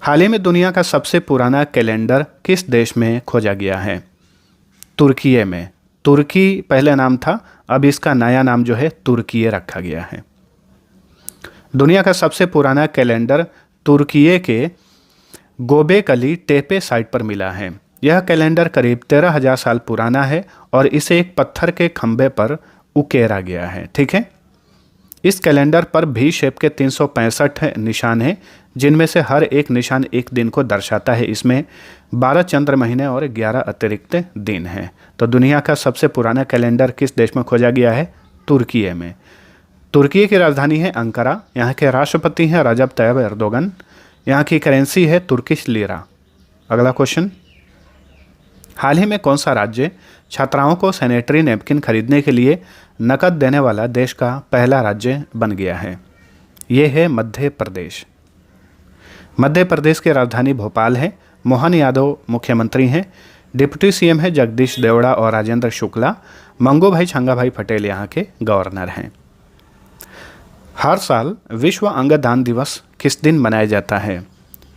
हाल ही में दुनिया का सबसे पुराना कैलेंडर किस देश में खोजा गया है? तुर्की में। तुर्की पहले नाम था, अब इसका नया नाम जो है तुर्की रखा गया है। दुनिया का सबसे पुराना कैलेंडर तुर्की के गोबेकली टेपे साइट पर मिला है। यह कैलेंडर करीब 13,000 साल पुराना है और इसे एक पत्थर के खंभे पर उकेरा गया है। ठीक है, इस कैलेंडर पर V शेप के 365 निशान हैं, जिनमें से हर एक निशान एक दिन को दर्शाता है। इसमें 12 चंद्र महीने और 11 अतिरिक्त दिन हैं। तो दुनिया का सबसे पुराना कैलेंडर किस देश में खोजा गया है? तुर्की में। तुर्की की राजधानी है अंकारा। यहाँ के राष्ट्रपति हैं रजब तैयब एर्दोगन। यहाँ की करेंसी है तुर्किश लीरा। अगला क्वेश्चन, हाल ही में कौन सा राज्य छात्राओं को सैनिटरी नैपकिन खरीदने के लिए नकद देने वाला देश का पहला राज्य बन गया है? ये है मध्य प्रदेश। मध्य प्रदेश की राजधानी भोपाल है। मोहन यादव मुख्यमंत्री हैं। डिप्टी CM है जगदीश देवड़ा और राजेंद्र शुक्ला। मंगू भाई छंगाभाई पटेल यहाँ के गवर्नर हैं। हर साल विश्व अंगदान दिवस किस दिन मनाया जाता है?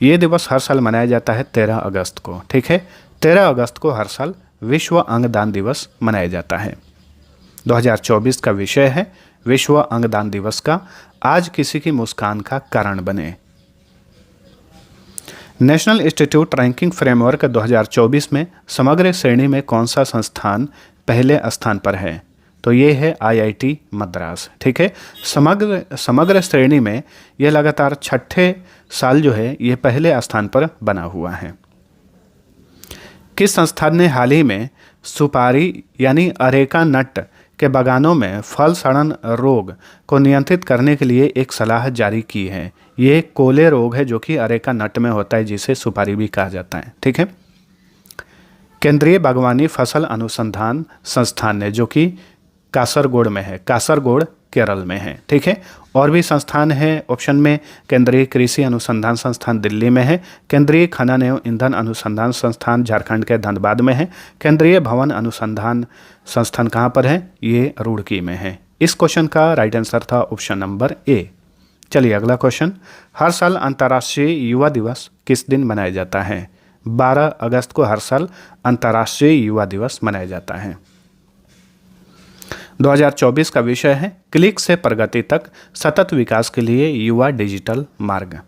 ये दिवस हर साल मनाया जाता है 13 अगस्त को। ठीक है, 13 अगस्त को हर साल विश्व अंगदान दिवस मनाया जाता है। 2024 का विषय है विश्व अंगदान दिवस का आज किसी की मुस्कान का कारण बने। नेशनल इंस्टीट्यूट रैंकिंग फ्रेमवर्क 2024 में समग्र श्रेणी में कौन सा संस्थान पहले स्थान पर है? तो ये है IIT मद्रास। ठीक है, समग्र श्रेणी में यह लगातार 6ठे साल जो है ये पहले स्थान पर बना हुआ है। किस संस्थान ने हाल ही में सुपारी यानी अरेका नट के बागानों में फल सड़न रोग को नियंत्रित करने के लिए एक सलाह जारी की है? ये कोले रोग है जो कि अरेका नट में होता है, जिसे सुपारी भी कहा जाता है। ठीक है, केंद्रीय बागवानी फसल अनुसंधान संस्थान ने, जो कि कासरगोड में है, कासरगोड केरल में है, ठीक है। और भी संस्थान है ऑप्शन में, केंद्रीय कृषि अनुसंधान संस्थान दिल्ली में है, केंद्रीय खनन एवं ईंधन अनुसंधान संस्थान झारखंड के धनबाद में है, केंद्रीय भवन अनुसंधान संस्थान कहाँ पर है, ये रुड़की में है। इस क्वेश्चन का राइट आंसर था ऑप्शन नंबर ए। चलिए अगला क्वेश्चन, हर साल अंतर्राष्ट्रीय युवा दिवस किस दिन मनाया जाता है? 12 अगस्त को हर साल अंतर्राष्ट्रीय युवा दिवस मनाया जाता है। 2024 का विषय है क्लिक से प्रगति तक सतत विकास के लिए युवा डिजिटल मार्ग।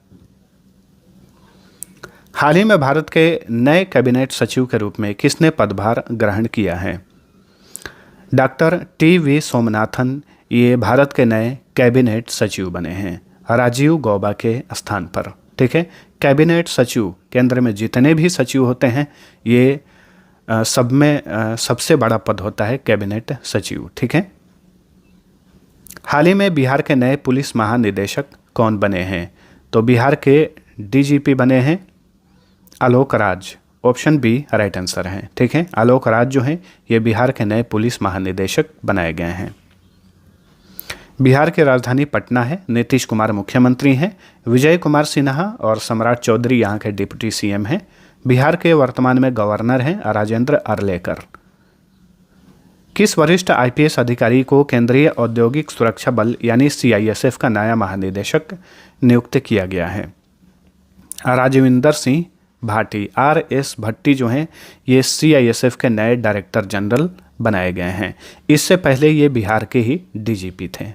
हाल ही में भारत के नए कैबिनेट सचिव के रूप में किसने पदभार ग्रहण किया है? Doctor TV. सोमनाथन ये भारत के नए कैबिनेट सचिव बने हैं राजीव गौबा के स्थान पर, ठीक है। कैबिनेट सचिव, केंद्र में जितने भी सचिव होते हैं ये सब में सबसे बड़ा पद होता है कैबिनेट सचिव, ठीक है। हाल ही में बिहार के नए पुलिस महानिदेशक कौन बने हैं? तो बिहार के डीजीपी बने हैं Alok Raj, option B right answer है, ठीक है। आलोक राज जो हैं ये बिहार के नए पुलिस महानिदेशक बनाए गए हैं। बिहार की राजधानी पटना है, नीतीश कुमार मुख्यमंत्री हैं, विजय कुमार सिन्हा और सम्राट चौधरी यहाँ के डिप्टी सीएम हैं। बिहार के वर्तमान में गवर्नर हैं राजेंद्र अर्लेकर। किस वरिष्ठ आईपीएस अधिकारी को केंद्रीय औद्योगिक सुरक्षा बल यानी सीआईएसएफ का नया महानिदेशक नियुक्त किया गया है? राजविंदर सिंह भाटी, आर.एस. भट्टी जो हैं ये सीआईएसएफ के नए डायरेक्टर जनरल बनाए गए हैं। इससे पहले ये बिहार के ही डीजीपी थे।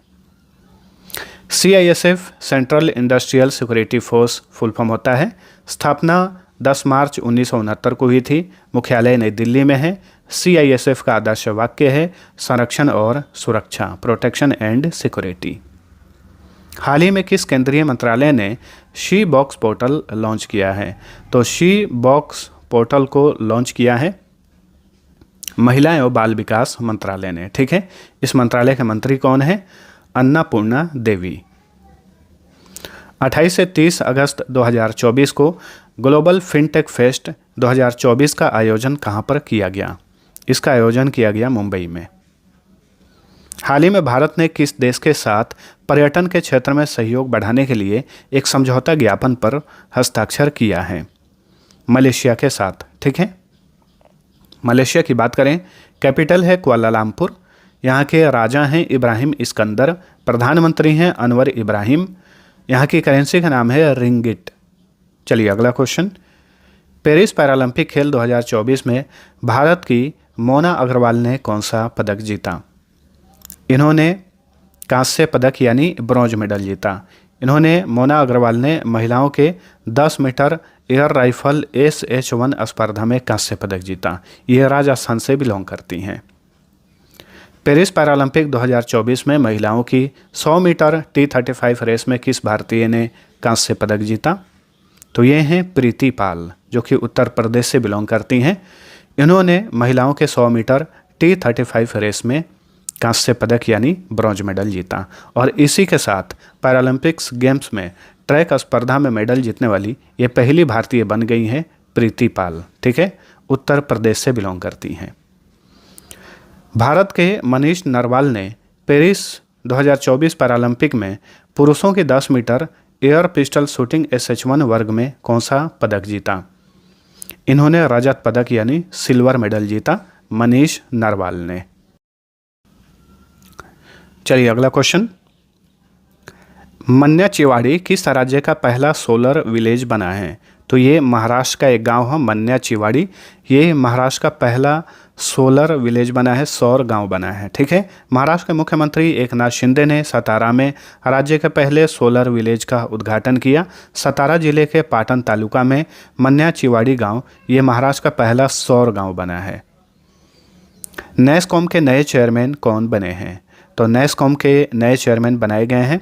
CISF central industrial security force full form होता है। स्थापना 10 मार्च 1969 को हुई थी। मुख्यालय नई दिल्ली में है। सीआईएसएफ का आदर्श वाक्य है संरक्षण और सुरक्षा, प्रोटेक्शन एंड सिक्योरिटी। हाल ही में किस केंद्रीय मंत्रालय ने शी बॉक्स पोर्टल लॉन्च किया है? तो शी बॉक्स पोर्टल को लॉन्च किया है महिला एवं बाल विकास मंत्रालय ने, ठीक है। इस मंत्रालय के मंत्री कौन है? अन्नपूर्णा देवी। 28 से 30 अगस्त 2024 को ग्लोबल फिनटेक फेस्ट 2024 का आयोजन कहां पर किया गया? इसका आयोजन किया गया मुंबई में। हाल ही में भारत ने किस देश के साथ पर्यटन के क्षेत्र में सहयोग बढ़ाने के लिए एक समझौता ज्ञापन पर हस्ताक्षर किया है? मलेशिया के साथ, ठीक है। मलेशिया की बात करें, कैपिटल है कुआलालंपुर, यहाँ के राजा हैं इब्राहिम इस्कंदर, प्रधानमंत्री हैं अनवर इब्राहिम, यहाँ की करेंसी का नाम है रिंगिट। चलिए अगला क्वेश्चन, पेरिस पैरालंपिक खेल 2024 में भारत की मोना अग्रवाल ने कौन सा पदक जीता? इन्होंने कांस्य पदक यानी ब्रॉन्ज मेडल जीता। इन्होंने मोना अग्रवाल ने महिलाओं के 10 मीटर एयर राइफल SH1 स्पर्धा में कांस्य पदक जीता। ये राजस्थान से बिलोंग करती हैं। पेरिस पैरालंपिक 2024 में महिलाओं की 100 मीटर T35 रेस में किस भारतीय ने कांस्य पदक जीता? तो ये हैं प्रीति पाल, जो कि उत्तर प्रदेश से बिलोंग करती हैं। इन्होंने महिलाओं के 100 मीटर T35 रेस में कांस्य पदक यानी ब्रॉन्ज मेडल जीता। और इसी के साथ पैरालंपिक्स गेम्स में ट्रैक स्पर्धा में मेडल जीतने वाली ये पहली भारतीय बन गई हैं प्रीति पाल, ठीक है। उत्तर प्रदेश से बिलोंग करती हैं। भारत के मनीष नरवाल ने पेरिस 2024 पैरालंपिक में पुरुषों के 10 metre air pistol shooting SH1 वर्ग में कौन सा पदक जीता? इन्होंने रजत पदक यानी सिल्वर मेडल जीता, मनीष नरवाल ने। चलिए अगला क्वेश्चन, मन्याचिवाड़ी किस राज्य का पहला सोलर विलेज बना है? तो ये महाराष्ट्र का एक गांव है मन्याचिवाड़ी। ये महाराष्ट्र का पहला सोलर विलेज बना है, सौर गांव बना है, ठीक है। महाराष्ट्र के मुख्यमंत्री एकनाथ शिंदे ने सतारा में राज्य के पहले सोलर विलेज का उद्घाटन किया। सतारा जिले के पाटन तालुका में मन्याचिवाड़ी गांव ये महाराष्ट्र का पहला सौर गांव बना है। नेस्कॉम के नए चेयरमैन कौन बने हैं? तो नेस्कॉम के नए चेयरमैन बनाए गए हैं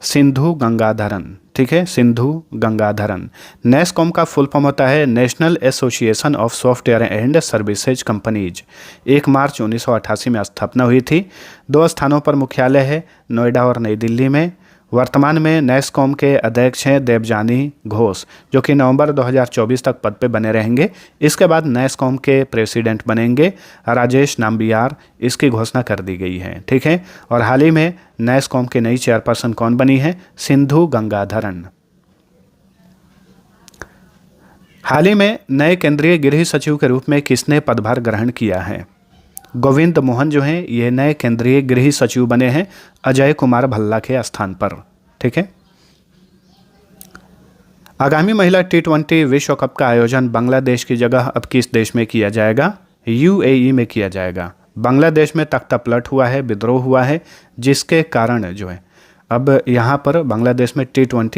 सिंधु गंगाधरन, ठीक है, सिंधु गंगाधरन। नेस्कॉम का फुल फॉर्म होता है national association of software and services companies. 1 मार्च 1988 में स्थापना हुई थी। 2 स्थानों पर मुख्यालय है, नोएडा और नई दिल्ली में। वर्तमान में नैस्कॉम के अध्यक्ष हैं देवजानी घोष, जो कि नवंबर 2024 तक पद पे बने रहेंगे। इसके बाद नैस्कॉम के प्रेसिडेंट बनेंगे राजेश नाम्बियार, इसकी घोषणा कर दी गई है। ठीक है। और हाल ही में नैस्कॉम की नई चेयरपर्सन कौन बनी है? सिंधु गंगाधरन। हाल ही में नए केंद्रीय गृह सचिव के रूप में किसने पदभार ग्रहण किया है? गोविंद मोहन जो हैं ये नए केंद्रीय गृह सचिव बने हैं अजय कुमार भल्ला के स्थान पर। ठीक है। आगामी महिला T20 विश्व कप का आयोजन बांग्लादेश की जगह अब किस देश में किया जाएगा? UAE में किया जाएगा। बांग्लादेश में तख्तापलट हुआ है, विद्रोह हुआ है, जिसके कारण जो है अब यहाँ पर बांग्लादेश में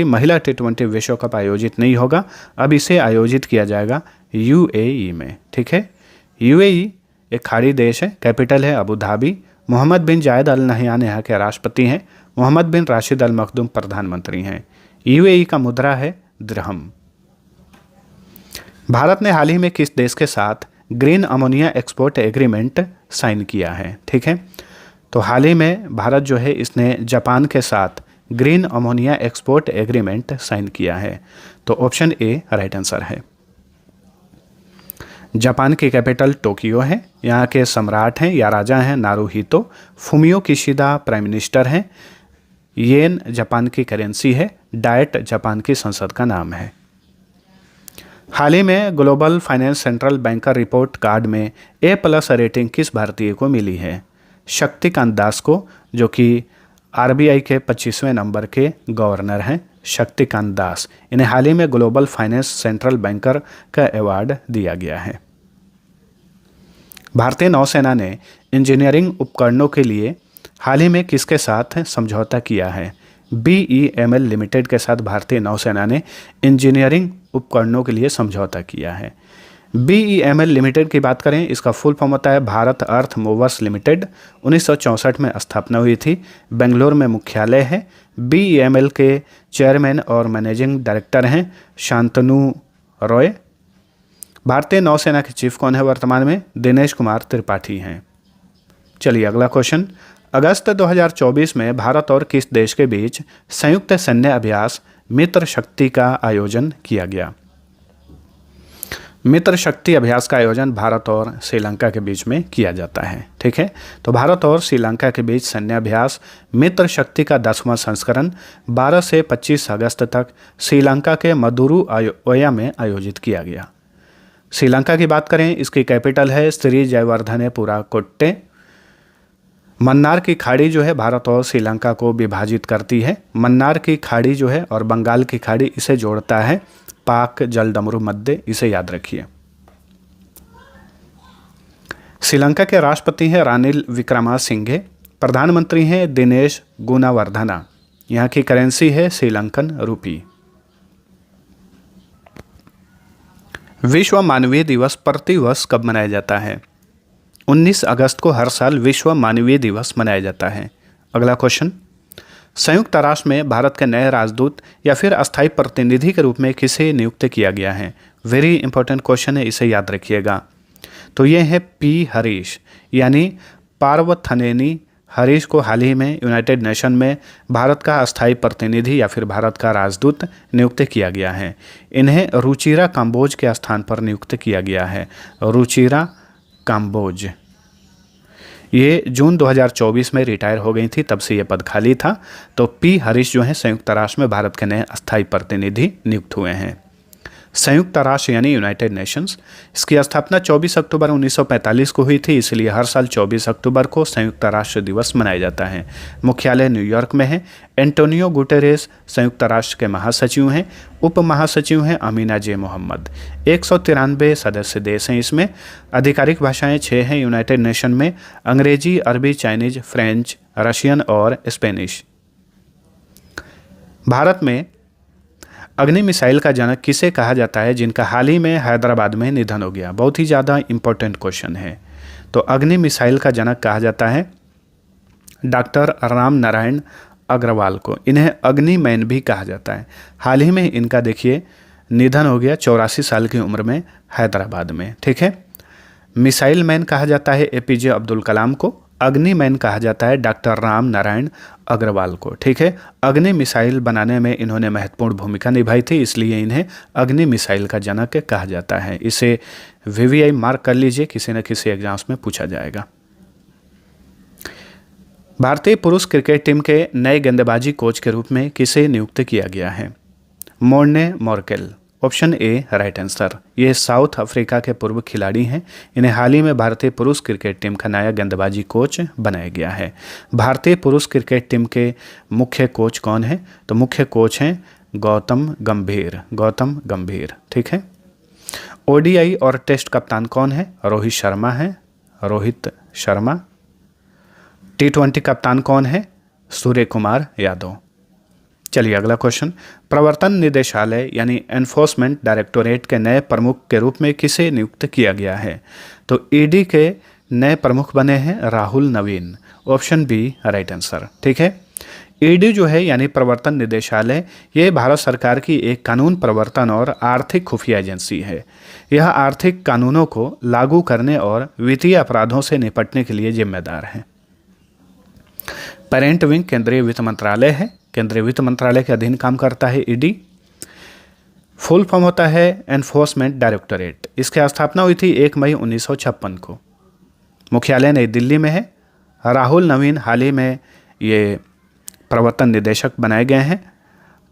महिला T20 विश्व कप आयोजित नहीं होगा। अब इसे आयोजित किया जाएगा UAE में। ठीक है। UAE एक खाड़ी देश है, कैपिटल है अबू धाबी। मोहम्मद बिन जायद अल नहयान यहाँ के राष्ट्रपति हैं। मोहम्मद बिन राशिद अल मखदूम प्रधानमंत्री हैं। UAE का मुद्रा है दिरहम। भारत ने हाल ही में किस देश के साथ green ammonia export agreement sign किया है? ठीक है। तो हाल ही में भारत जो है इसने जापान के साथ green ammonia export agreement sign किया है। तो ऑप्शन ए राइट आंसर है। जापान की कैपिटल टोक्यो है। यहाँ के सम्राट हैं या राजा हैं Naruhito. Fumio Kishida prime minister हैं। येन जापान की करेंसी है। डाइट जापान की संसद का नाम है। हाल ही में global finance central banker report card में A+ रेटिंग किस भारतीय को मिली है? शक्तिकांत दास को, जो कि RBI के 25वें नंबर के गवर्नर हैं। शक्तिकांत दास, इन्हें हाल ही में ग्लोबल फाइनेंस सेंट्रल बैंकर का अवार्ड दिया गया है। भारतीय नौसेना ने इंजीनियरिंग उपकरणों के लिए हाल ही में किसके साथ समझौता किया है? BEML लिमिटेड के साथ भारतीय नौसेना ने इंजीनियरिंग उपकरणों के लिए समझौता किया है। BEML लिमिटेड की बात करें, इसका फुल फॉर्म होता है भारत अर्थ मूवर्स लिमिटेड। 1964 में स्थापना हुई थी। बेंगलोर में मुख्यालय है। BEML के चेयरमैन और मैनेजिंग डायरेक्टर हैं शांतनु रॉय। भारतीय नौसेना के चीफ कौन है वर्तमान में? दिनेश कुमार त्रिपाठी हैं। चलिए अगला क्वेश्चन। अगस्त 2024 में भारत और किस देश के बीच संयुक्त सैन्य अभ्यास मित्र शक्ति का आयोजन किया गया? मित्र शक्ति अभ्यास का आयोजन भारत और श्रीलंका के बीच में किया जाता है। ठीक है। तो भारत और श्रीलंका के बीच सैन्य अभ्यास मित्र शक्ति का 10वां संस्करण 12 से 25 अगस्त तक श्रीलंका के मदुरुओया में आयोजित किया गया। श्रीलंका की बात करें, इसकी कैपिटल है श्री जयवर्धनेपुरा कोट्टे। मन्नार की खाड़ी जो है भारत और श्रीलंका को विभाजित करती है। मन्नार की खाड़ी जो है और बंगाल की खाड़ी इसे जोड़ता है पाक जलडमरू मध्य, इसे याद रखिए। श्रीलंका के राष्ट्रपति हैं रानिल विक्रमासिंघे। प्रधानमंत्री हैं दिनेश गुणवर्धना। यहाँ की करेंसी है श्रीलंकन रूपी। विश्व मानवीय दिवस प्रतिवर्ष कब मनाया जाता है? 19 अगस्त को हर साल विश्व मानवीय दिवस मनाया जाता है। अगला क्वेश्चन। संयुक्त राष्ट्र में भारत के नए राजदूत या फिर अस्थायी प्रतिनिधि के रूप में किसे नियुक्त किया गया है? वेरी इंपॉर्टेंट क्वेश्चन है, इसे याद रखिएगा। तो ये है P हरीश, यानी पार्वथनेनी हरीश को हाल ही में यूनाइटेड नेशन में भारत का अस्थायी प्रतिनिधि या फिर भारत का राजदूत नियुक्त किया गया है। इन्हें रुचिरा काम्बोज के स्थान पर नियुक्त किया गया है। रुचिरा काम्बोज ये जून 2024 में रिटायर हो गई थी, तब से ये पद खाली था। तो P हरीश जो हैं संयुक्त राष्ट्र में भारत के नए अस्थायी प्रतिनिधि नियुक्त हुए हैं। संयुक्त राष्ट्र यानी यूनाइटेड नेशंस, इसकी स्थापना 24 अक्टूबर 1945 को हुई थी, इसलिए हर साल 24 अक्टूबर को संयुक्त राष्ट्र दिवस मनाया जाता है। मुख्यालय न्यूयॉर्क में है। एंटोनियो गुटेरेस संयुक्त राष्ट्र के महासचिव हैं। उप महासचिव हैं अमीना जे मोहम्मद। 193 सदस्य देश हैं इसमें। आधिकारिक भाषाएं 6 हैं यूनाइटेड नेशन में, अंग्रेजी, अरबी, चाइनीज, फ्रेंच, रशियन और स्पेनिश। भारत में अग्नि मिसाइल का जनक किसे कहा जाता है, जिनका हाल ही में हैदराबाद में निधन हो गया? बहुत ही ज़्यादा इंपॉर्टेंट क्वेश्चन है। तो अग्नि मिसाइल का जनक कहा जाता है डॉक्टर राम नारायण अग्रवाल को। इन्हें अग्निमैन भी कहा जाता है। हाल ही में इनका देखिए निधन हो गया 84 साल की उम्र में हैदराबाद में। ठीक है। मिसाइल मैन कहा जाता है APJ अब्दुल कलाम को। अग्निमैन कहा जाता है डॉक्टर राम नारायण अग्रवाल को। ठीक है, अग्नि मिसाइल बनाने में इन्होंने महत्वपूर्ण भूमिका निभाई थी, इसलिए इन्हें अग्नि मिसाइल का जनक कहा जाता है। इसे वीवीआई मार्क कर लीजिए, किसी न किसी एग्जाम्स में पूछा जाएगा। भारतीय पुरुष क्रिकेट टीम के नए गेंदबाजी कोच के रूप में किसे नियुक्त किया गया है? Morne Morkel. Option A right answer. ये साउथ अफ्रीका के पूर्व खिलाड़ी हैं। इन्हें हाल ही में भारतीय पुरुष क्रिकेट टीम का नया गेंदबाजी कोच बनाया गया है। भारतीय पुरुष क्रिकेट टीम के मुख्य कोच कौन है? तो मुख्य कोच हैं गौतम गंभीर। गौतम गंभीर। ठीक है। ओडीआई और टेस्ट कप्तान कौन है? रोहित शर्मा है। रोहित शर्मा। टी20 कप्तान कौन है? सूर्य कुमार यादव। चलिए अगला क्वेश्चन। प्रवर्तन निदेशालय यानी एनफोर्समेंट डायरेक्टोरेट के नए प्रमुख के रूप में किसे नियुक्त किया गया है? तो ईडी के नए प्रमुख बने हैं Rahul Naveen. Option B right answer. ठीक है। ईडी जो है यानी प्रवर्तन निदेशालय, ये भारत सरकार की एक कानून प्रवर्तन और आर्थिक खुफिया एजेंसी है। यह आर्थिक कानूनों को लागू करने और वित्तीय अपराधों से निपटने के लिए जिम्मेदार है। पेरेंट विंग केंद्रीय वित्त मंत्रालय है। केंद्रीय वित्त मंत्रालय के अधीन काम करता है ईडी। फुल फॉर्म होता है एनफोर्समेंट डायरेक्टोरेट। इसकी स्थापना हुई थी 1 मई 1956 को। मुख्यालय नई दिल्ली में है। राहुल नवीन हाल ही में ये प्रवर्तन निदेशक बनाए गए हैं।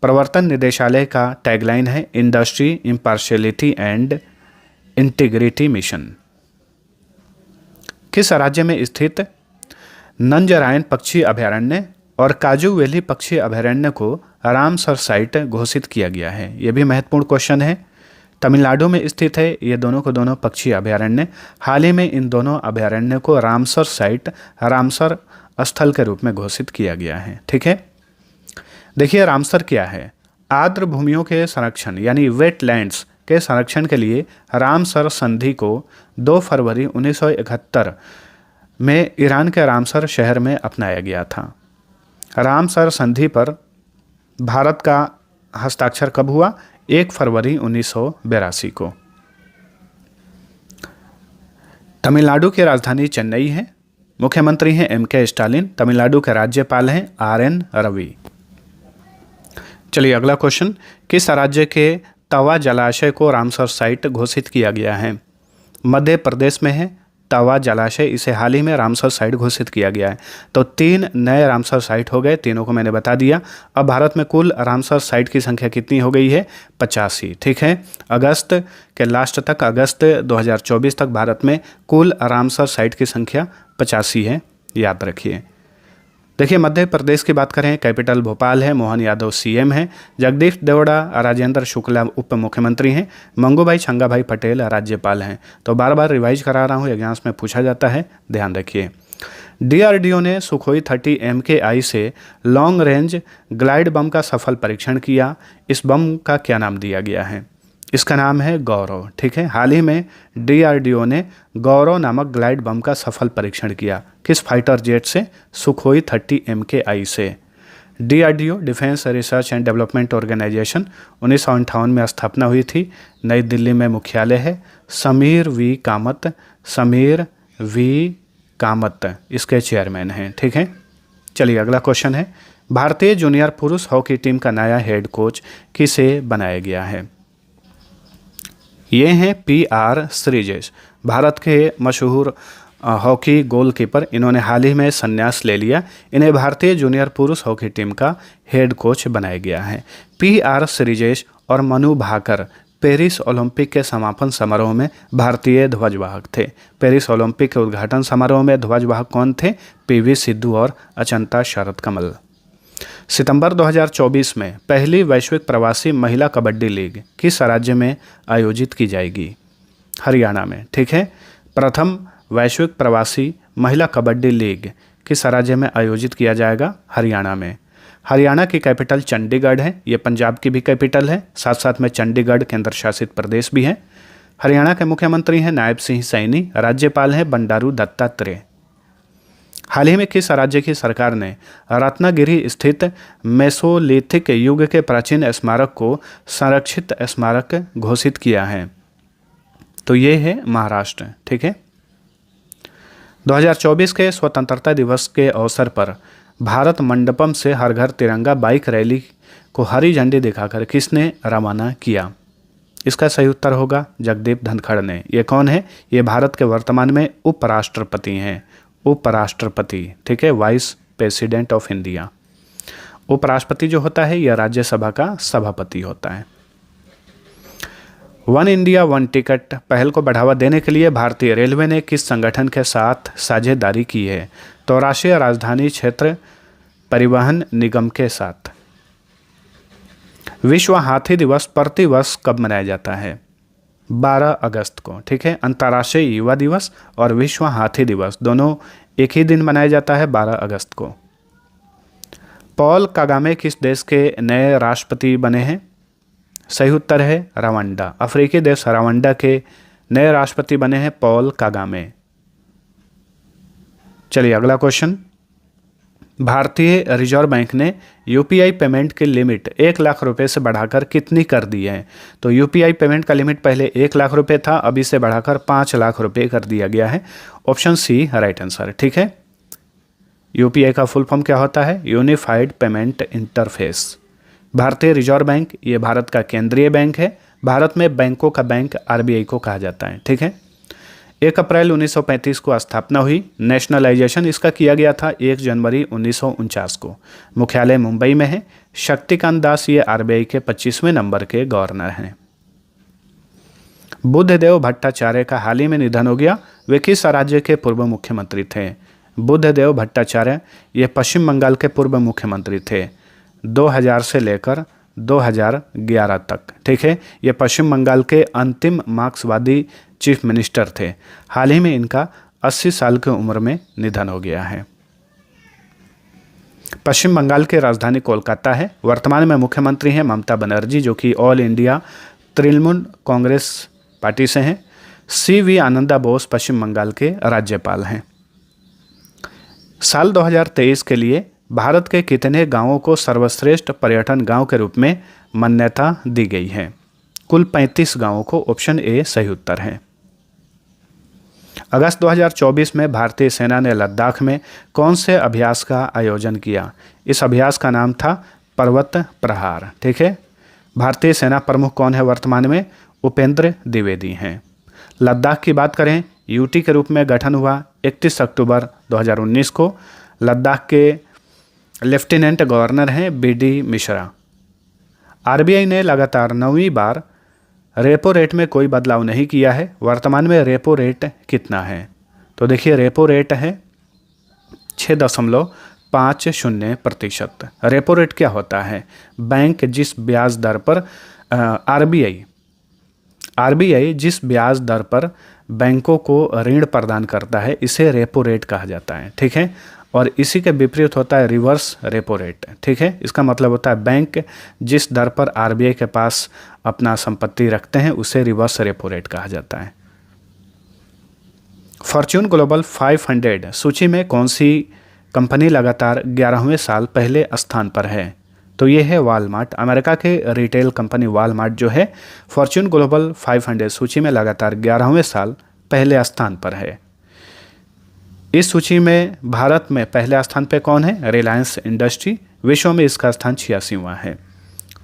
प्रवर्तन निदेशालय का टैगलाइन है industry impartiality and integrity mission. किस राज्य में स्थित नंजरायन पक्षी अभयारण्य और काजू वैली पक्षी अभयारण्य को रामसर साइट घोषित किया गया है? यह भी महत्वपूर्ण क्वेश्चन है। तमिलनाडु में स्थित है ये दोनों को दोनों पक्षी अभयारण्य। हाल ही में इन दोनों अभयारण्य को रामसर साइट, रामसर स्थल के रूप में घोषित किया गया है। ठीक है। देखिए रामसर क्या है? आर्द्र भूमियों के संरक्षण यानी वेटलैंड्स के संरक्षण के लिए रामसर संधि को 2 फरवरी 1971 में ईरान के रामसर शहर में अपनाया गया था। रामसर संधि पर भारत का हस्ताक्षर कब हुआ? 1 फरवरी 1982 को। तमिलनाडु की राजधानी चेन्नई है। मुख्यमंत्री हैं एम.के. स्टालिन। तमिलनाडु के राज्यपाल हैं आर.एन. रवि। चलिए अगला क्वेश्चन। किस राज्य के तवा जलाशय को रामसर साइट घोषित किया गया है? मध्य प्रदेश में है तवा जलाशय। इसे हाल ही में रामसर साइट घोषित किया गया है। तो 3 नए रामसर साइट हो गए, तीनों को मैंने बता दिया। अब भारत में कुल रामसर साइट की संख्या कितनी हो गई है? 85। ठीक है। अगस्त के लास्ट तक, अगस्त 2024 तक भारत में कुल रामसर साइट की संख्या 85 है, याद रखिए। देखिए मध्य प्रदेश की बात करें, कैपिटल भोपाल है। मोहन यादव सीएम हैं। जगदीश देवड़ा, राजेंद्र शुक्ला उप मुख्यमंत्री हैं। मंगूभाई छंगाभाई पटेल राज्यपाल हैं। तो बार बार रिवाइज करा रहा हूँ, एग्जाम्स में पूछा जाता है, ध्यान रखिए। डीआरडीओ ने सुखोई 30 MKI से लॉन्ग रेंज ग्लाइड बम का सफल परीक्षण किया। इस बम का क्या नाम दिया गया है? इसका नाम है गौरव। ठीक है। हाल ही में डीआरडीओ ने गौरव नामक ग्लाइड बम का सफल परीक्षण किया। किस फाइटर जेट से? सुखोई 30 MKI से। DRDO defence research and development organisation 1958 में स्थापना हुई थी। नई दिल्ली में मुख्यालय है। समीर वी कामत। समीर वी कामत इसके चेयरमैन हैं। ठीक है। चलिए अगला क्वेश्चन है। भारतीय जूनियर पुरुष हॉकी टीम का नया हेड कोच किसे बनाया गया है? ये हैं PR श्रीजेश, भारत के मशहूर हॉकी गोलकीपर। इन्होंने हाल ही में संन्यास ले लिया। इन्हें भारतीय जूनियर पुरुष हॉकी टीम का हेड कोच बनाया गया है। PR श्रीजेश और मनु भाकर पेरिस ओलंपिक के समापन समारोह में भारतीय ध्वजवाहक थे। पेरिस ओलंपिक के उद्घाटन समारोह में ध्वजवाहक कौन थे? PV सिद्धू और अचंता शरत कमल। सितंबर 2024 में पहली वैश्विक प्रवासी महिला कबड्डी लीग किस राज्य में आयोजित की जाएगी? हरियाणा में। ठीक है। प्रथम वैश्विक प्रवासी महिला कबड्डी लीग किस राज्य में आयोजित किया जाएगा? हरियाणा में। हरियाणा की कैपिटल चंडीगढ़ है। ये पंजाब की भी कैपिटल है, साथ साथ में चंडीगढ़ केंद्र शासित प्रदेश भी है। हरियाणा के मुख्यमंत्री हैं नायब सिंह सैनी। राज्यपाल हैं बंडारू दत्तात्रेय। हाल ही में किस राज्य की सरकार ने रत्नागिरी स्थित मेसोलिथिक युग के प्राचीन स्मारक को संरक्षित स्मारक घोषित किया है? तो ये है महाराष्ट्र। ठीक है। 2024 के स्वतंत्रता दिवस के अवसर पर भारत मंडपम से हर घर तिरंगा बाइक रैली को हरी झंडी दिखाकर किसने रवाना किया? इसका सही उत्तर होगा जगदीप धनखड़ ने। ये कौन है? ये भारत के वर्तमान में उपराष्ट्रपति हैं। उपराष्ट्रपति, ठीक है, वाइस प्रेसिडेंट ऑफ इंडिया। उपराष्ट्रपति जो होता है यह राज्यसभा का सभापति होता है। वन इंडिया वन टिकट पहल को बढ़ावा देने के लिए भारतीय रेलवे ने किस संगठन के साथ साझेदारी की है? तो राष्ट्रीय राजधानी क्षेत्र परिवहन निगम के साथ। विश्व हाथी दिवस प्रतिवर्ष कब मनाया जाता है? 12 अगस्त को, ठीक है। अंतर्राष्ट्रीय युवा दिवस और विश्व हाथी दिवस दोनों एक ही दिन मनाया जाता है, 12 अगस्त को। पॉल कागामे किस देश के नए राष्ट्रपति बने हैं? सही उत्तर है रवांडा। अफ्रीकी देश रवांडा के नए राष्ट्रपति बने हैं पॉल कागामे। चलिए अगला क्वेश्चन। भारतीय रिजर्व बैंक ने यूपीआई पेमेंट की लिमिट 1 लाख रुपए से बढ़ाकर कितनी कर दी है? तो यूपीआई पेमेंट का लिमिट पहले 1 लाख रुपए था, अब इसे बढ़ाकर 5 लाख रुपए कर दिया गया है। ऑप्शन सी राइट आंसर, ठीक है। यूपीआई का फुल फॉर्म क्या होता है? Unified payment interface. भारतीय रिजर्व बैंक ये भारत का केंद्रीय बैंक है। भारत में बैंकों का बैंक आरबीआई को कहा जाता है, ठीक है। 1 अप्रैल 1935 को स्थापना हुई। नेशनलाइजेशन इसका किया गया था 1 जनवरी 1949 को। मुख्यालय मुंबई में है। शक्तिकांत दास ये आरबीआई के 25वें नंबर के गवर्नर हैं। बुद्धदेव भट्टाचार्य का हाल ही में निधन हो गया। वे किस राज्य के पूर्व मुख्यमंत्री थे? बुद्धदेव भट्टाचार्य ये पश्चिम बंगाल के पूर्व मुख्यमंत्री थे 2000 से लेकर 2011 तक, ठीक है। ये पश्चिम बंगाल के अंतिम मार्क्सवादी चीफ मिनिस्टर थे। हाल ही में इनका 80 साल की उम्र में निधन हो गया है। पश्चिम बंगाल की राजधानी कोलकाता है। वर्तमान में मुख्यमंत्री हैं ममता बनर्जी जो कि all India Trinamool Congress party से हैं। सीवी आनंदा बोस पश्चिम बंगाल के राज्यपाल हैं। साल 2023 के लिए भारत के कितने गांवों को सर्वश्रेष्ठ पर्यटन गांव के रूप में मान्यता दी गई है? कुल 35 गांवों को। ऑप्शन ए सही उत्तर है। अगस्त 2024 में भारतीय सेना ने लद्दाख में कौन से अभ्यास का आयोजन किया? इस अभ्यास का नाम था पर्वत प्रहार, ठीक है। भारतीय सेना प्रमुख कौन है वर्तमान में? उपेंद्र द्विवेदी हैं। लद्दाख की बात करें, यूटी के रूप में गठन हुआ 31 अक्टूबर 2019 को। लद्दाख के लेफ्टिनेंट गवर्नर हैं बीडी मिश्रा। आरबीआई ने लगातार 9वीं बार रेपो रेट में कोई बदलाव नहीं किया है। वर्तमान में रेपो रेट कितना है? तो देखिए रेपो रेट है 6.50%। रेपो रेट क्या होता है? बैंक जिस ब्याज दर पर आरबीआई जिस ब्याज दर पर बैंकों को ऋण प्रदान करता है इसे रेपो रेट कहा जाता है, ठीक है। और इसी के विपरीत होता है रिवर्स रेपो रेट, ठीक है। इसका मतलब होता है बैंक जिस दर पर आरबीआई के पास अपना संपत्ति रखते हैं उसे रिवर्स रेपो रेट कहा जाता है। फॉर्च्यून ग्लोबल 500 सूची में कौन सी कंपनी लगातार 11वें साल पहले स्थान पर है? तो ये है वॉलमार्ट। अमेरिका के रिटेल कंपनी वॉलमार्ट जो है फॉर्च्यून ग्लोबल 500 सूची में लगातार 11वें साल पहले स्थान पर है। इस सूची में भारत में पहले स्थान पे कौन है? रिलायंस इंडस्ट्री। विश्व में इसका स्थान 86वां है।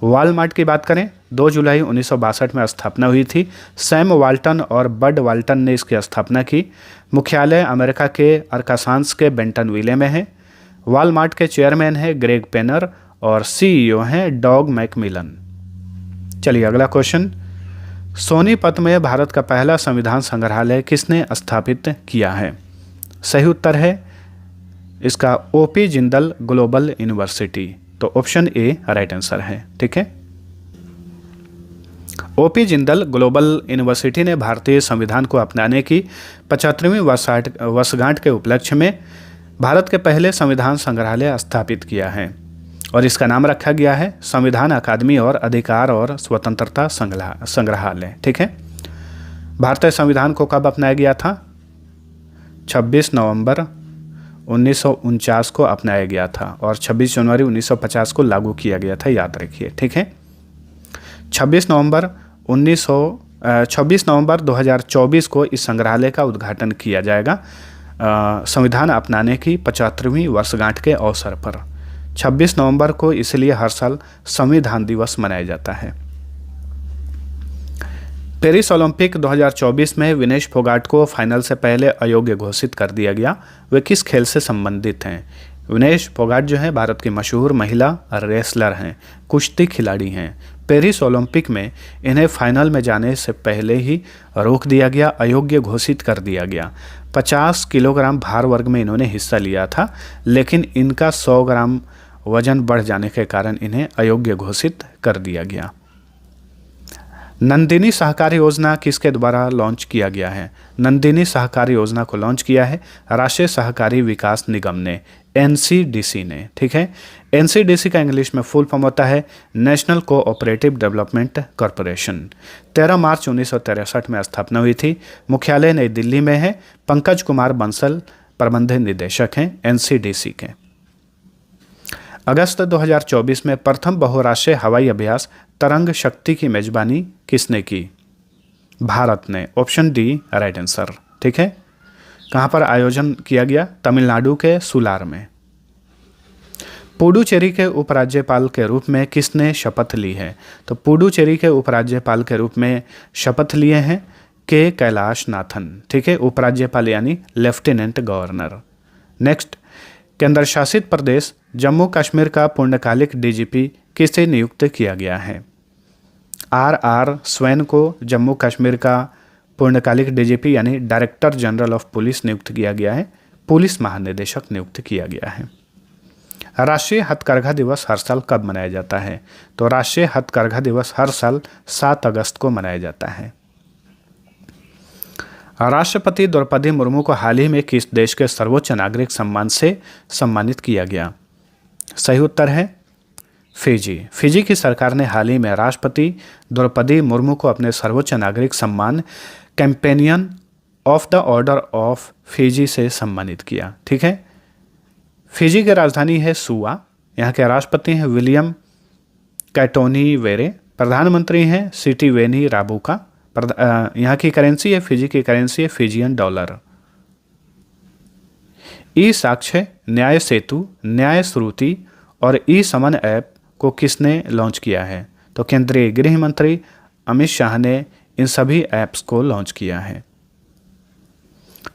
वॉलमार्ट की बात करें 2 जुलाई 1962 में स्थापना हुई थी। सैम वाल्टन और बड वाल्टन ने इसकी स्थापना की। मुख्यालय अमेरिका के अरकासांस के बेंटनविले में है। वॉलमार्ट के चेयरमैन है ग्रेग पेनर और सीईओ हैं डॉग मैकमिलन। चलिए अगला क्वेश्चन। सोनीपत में भारत का पहला संविधान संग्रहालय किसने स्थापित किया है? सही उत्तर है इसका ओपी जिंदल ग्लोबल यूनिवर्सिटी। तो ऑप्शन ए राइट आंसर है, ठीक है। ओपी जिंदल ग्लोबल यूनिवर्सिटी ने भारतीय संविधान को अपनाने की 75वीं वर्षगांठ के उपलक्ष्य में भारत के पहले संविधान संग्रहालय स्थापित किया है और इसका नाम रखा गया है संविधान अकादमी और अधिकार और स्वतंत्रता संग्रहालय, ठीक है। भारतीय संविधान को कब अपनाया गया था? 26 नवंबर 1949 को अपनाया गया था और 26 जनवरी 1950 को लागू किया गया था, याद रखिए, ठीक है। 26 नवंबर 2024 को इस संग्रहालय का उद्घाटन किया जाएगा। संविधान अपनाने की 75वीं वर्षगांठ के अवसर पर 26 नवंबर को इसलिए हर साल संविधान दिवस मनाया जाता है। पेरिस ओलंपिक 2024 में विनेश फोगाट को फाइनल से पहले अयोग्य घोषित कर दिया गया। वे किस खेल से संबंधित हैं? विनेश फोगाट जो है भारत की मशहूर महिला रेसलर हैं, कुश्ती खिलाड़ी हैं। पेरिस ओलंपिक में इन्हें फाइनल में जाने से पहले ही रोक दिया गया, अयोग्य घोषित कर दिया गया। 50 किलोग्राम भार वर्ग में इन्होंने हिस्सा लिया था, लेकिन इनका 100 ग्राम वजन बढ़ जाने के कारण इन्हें अयोग्य घोषित कर दिया गया। नंदिनी सहकारी योजना किसके द्वारा लॉन्च किया गया है? नंदिनी सहकारी योजना को लॉन्च किया है राष्ट्रीय सहकारी विकास निगम ने, एनसीडीसी ने। ठीक है, एनसीडीसी का इंग्लिश में फुल फॉर्म होता है नेशनल कोऑपरेटिव डेवलपमेंट कॉरपोरेशन। 13 मार्च 1963 में स्थापना हुई थी। मुख्यालय नई दिल्ली में है। पंकज कुमार बंसल प्रबंध निदेशक हैं एनसीडीसी के। अगस्त 2024 में प्रथम बहुराष्ट्रीय हवाई अभ्यास तरंग शक्ति की मेजबानी किसने की? भारत ने। Option D right answer. ठीक है, कहाँ पर आयोजन किया गया? तमिलनाडु के सुलार में। पुडुचेरी के उपराज्यपाल के रूप में किसने शपथ ली है? तो पुडुचेरी के उपराज्यपाल के रूप में शपथ लिए हैं के कैलाश नाथन। ठीक है, उपराज्यपाल यानी लेफ्टिनेंट गवर्नर। नेक्स्ट, केंद्र शासित प्रदेश जम्मू कश्मीर का पूर्णकालिक डीजीपी किसे नियुक्त किया गया है? आर स्वैन को जम्मू कश्मीर का पूर्णकालिक डीजीपी यानी डायरेक्टर जनरल ऑफ पुलिस नियुक्त किया गया है। पुलिस महानिदेशक नियुक्त किया गया है। राष्ट्रीय हथकरघा दिवस हर साल कब मनाया जाता है? तो राष्ट्रीय हथकरघा दिवस हर साल 7 अगस्त को मनाया जाता है। राष्ट्रपति द्रौपदी मुर्मू को हाल ही में किस देश के सर्वोच्च नागरिक सम्मान से सम्मानित किया गया? सही उत्तर है फिजी। फिजी की सरकार ने हाल ही में राष्ट्रपति द्रौपदी मुर्मू को अपने सर्वोच्च नागरिक सम्मान companion of the order of Fiji से सम्मानित किया। ठीक है, फिजी की राजधानी है सुआ। यहाँ के राष्ट्रपति हैं विलियम कैटोनी वेरे। प्रधानमंत्री हैं सिटीवेनी राबुका। यहाँ की करेंसी है, फिजी की करेंसी है फिजियन डॉलर। ई साक्ष्य, न्याय सेतु, न्याय श्रुति और ई समन ऐप को किसने लॉन्च किया है? तो केंद्रीय गृह मंत्री अमित शाह ने इन सभी ऐप्स को लॉन्च किया है।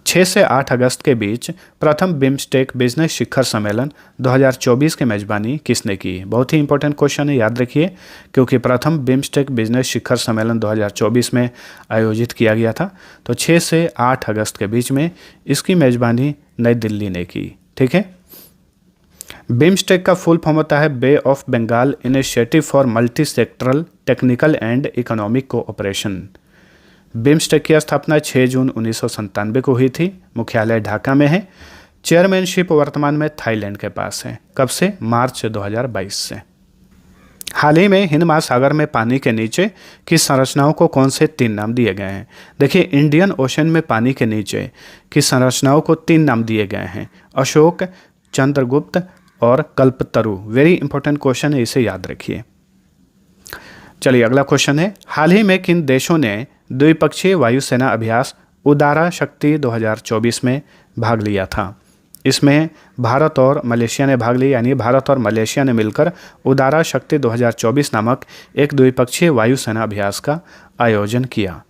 6 से 8 अगस्त के बीच प्रथम बिम्स्टेक बिजनेस शिखर सम्मेलन 2024 की मेजबानी किसने की? बहुत ही इंपॉर्टेंट क्वेश्चन है, याद रखिए, क्योंकि प्रथम बिम्स्टेक बिजनेस शिखर सम्मेलन 2024 में आयोजित किया गया था। तो 6 से 8 अगस्त के बीच में इसकी मेजबानी नई दिल्ली ने की। ठीक है, बिम्स्टेक का फुल फॉर्म होता है Bay of Bengal initiative for multi sectoral technical and economic cooperation. BIMSTEC की स्थापना 6 जून 1997 को हुई थी। मुख्यालय ढाका में है। चेयरमैनशिप वर्तमान में थाईलैंड के पास है। कब से? मार्च 2022 से। हाल ही में हिंद महासागर में पानी के नीचे की संरचनाओं को कौन से 3 नाम दिए गए हैं? देखिए, इंडियन ओशन में पानी के नीचे की संरचनाओं को 3 नाम दिए गए हैं, अशोक, चंद्रगुप्त और कल्पतरु। वेरी इंपॉर्टेंट क्वेश्चन है, इसे याद रखिए। चलिए अगला क्वेश्चन है, हाल ही में किन देशों ने द्विपक्षीय वायुसेना अभ्यास उदारा शक्ति 2024 में भाग लिया था? इसमें भारत और मलेशिया ने भाग लिया, यानी भारत और मलेशिया ने मिलकर उदारा शक्ति 2024 नामक एक द्विपक्षीय वायुसेना अभ्यास का आयोजन किया।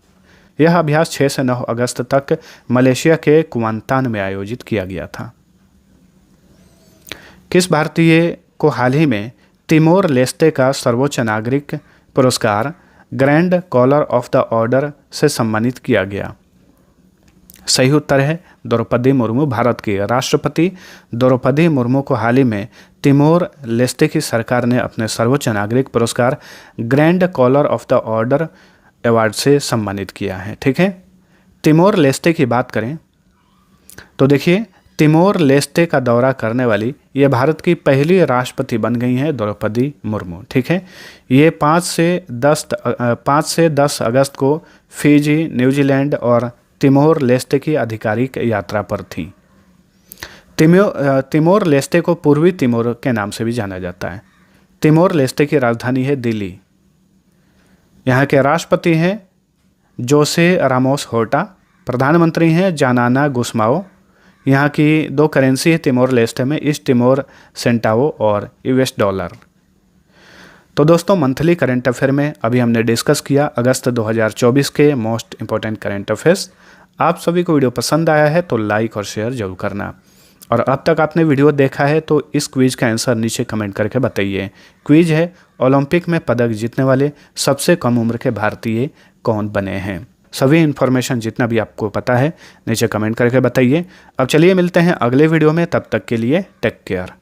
यह अभ्यास 6 से 9 अगस्त तक मलेशिया के कुआंतान में आयोजित किया गया था। किस भारतीय को हाल ही में तिमोर लेस्टे का सर्वोच्च नागरिक पुरस्कार grand collar of the order से सम्मानित किया गया? सही उत्तर है द्रौपदी मुर्मू। भारत की राष्ट्रपति द्रौपदी मुर्मू को हाल ही में तिमोर लेस्टे की सरकार ने अपने सर्वोच्च नागरिक पुरस्कार grand collar of the order award से सम्मानित किया है। ठीक है, तिमोर लेस्टे की बात करें तो देखिए, तिमोर लेस्टे का दौरा करने वाली ये भारत की पहली राष्ट्रपति बन गई हैं द्रौपदी मुर्मू। ठीक है, ये 5 से 10 अगस्त को फिजी, न्यूजीलैंड और तिमोर लेस्टे की आधिकारिक यात्रा पर थी। तिमोर लेस्टे को पूर्वी तिमोर के नाम से भी जाना जाता है। तिमोर लेस्टे की राजधानी है दिल्ली। यहाँ के राष्ट्रपति हैं जोसे रामोस होर्टा। प्रधानमंत्री हैं जानाना गुस्माओ। यहाँ की दो करेंसी है तिमोर लेस्टे में, ईस्ट तिमोर सेंटावो और यूएस डॉलर। तो दोस्तों मंथली करंट अफेयर में अभी हमने डिस्कस किया अगस्त 2024 के मोस्ट इंपॉर्टेंट करंट अफेयर्स। आप सभी को वीडियो पसंद आया है तो लाइक और शेयर जरूर करना, और अब तक आपने वीडियो देखा है तो इस क्विज का आंसर नीचे कमेंट करके बताइए। क्विज है, ओलंपिक में पदक जीतने वाले सबसे कम उम्र के भारतीय कौन बने हैं। सभी इन्फॉर्मेशन जितना भी आपको पता है नीचे कमेंट करके बताइए। अब चलिए मिलते हैं अगले वीडियो में, तब तक के लिए टेक केयर।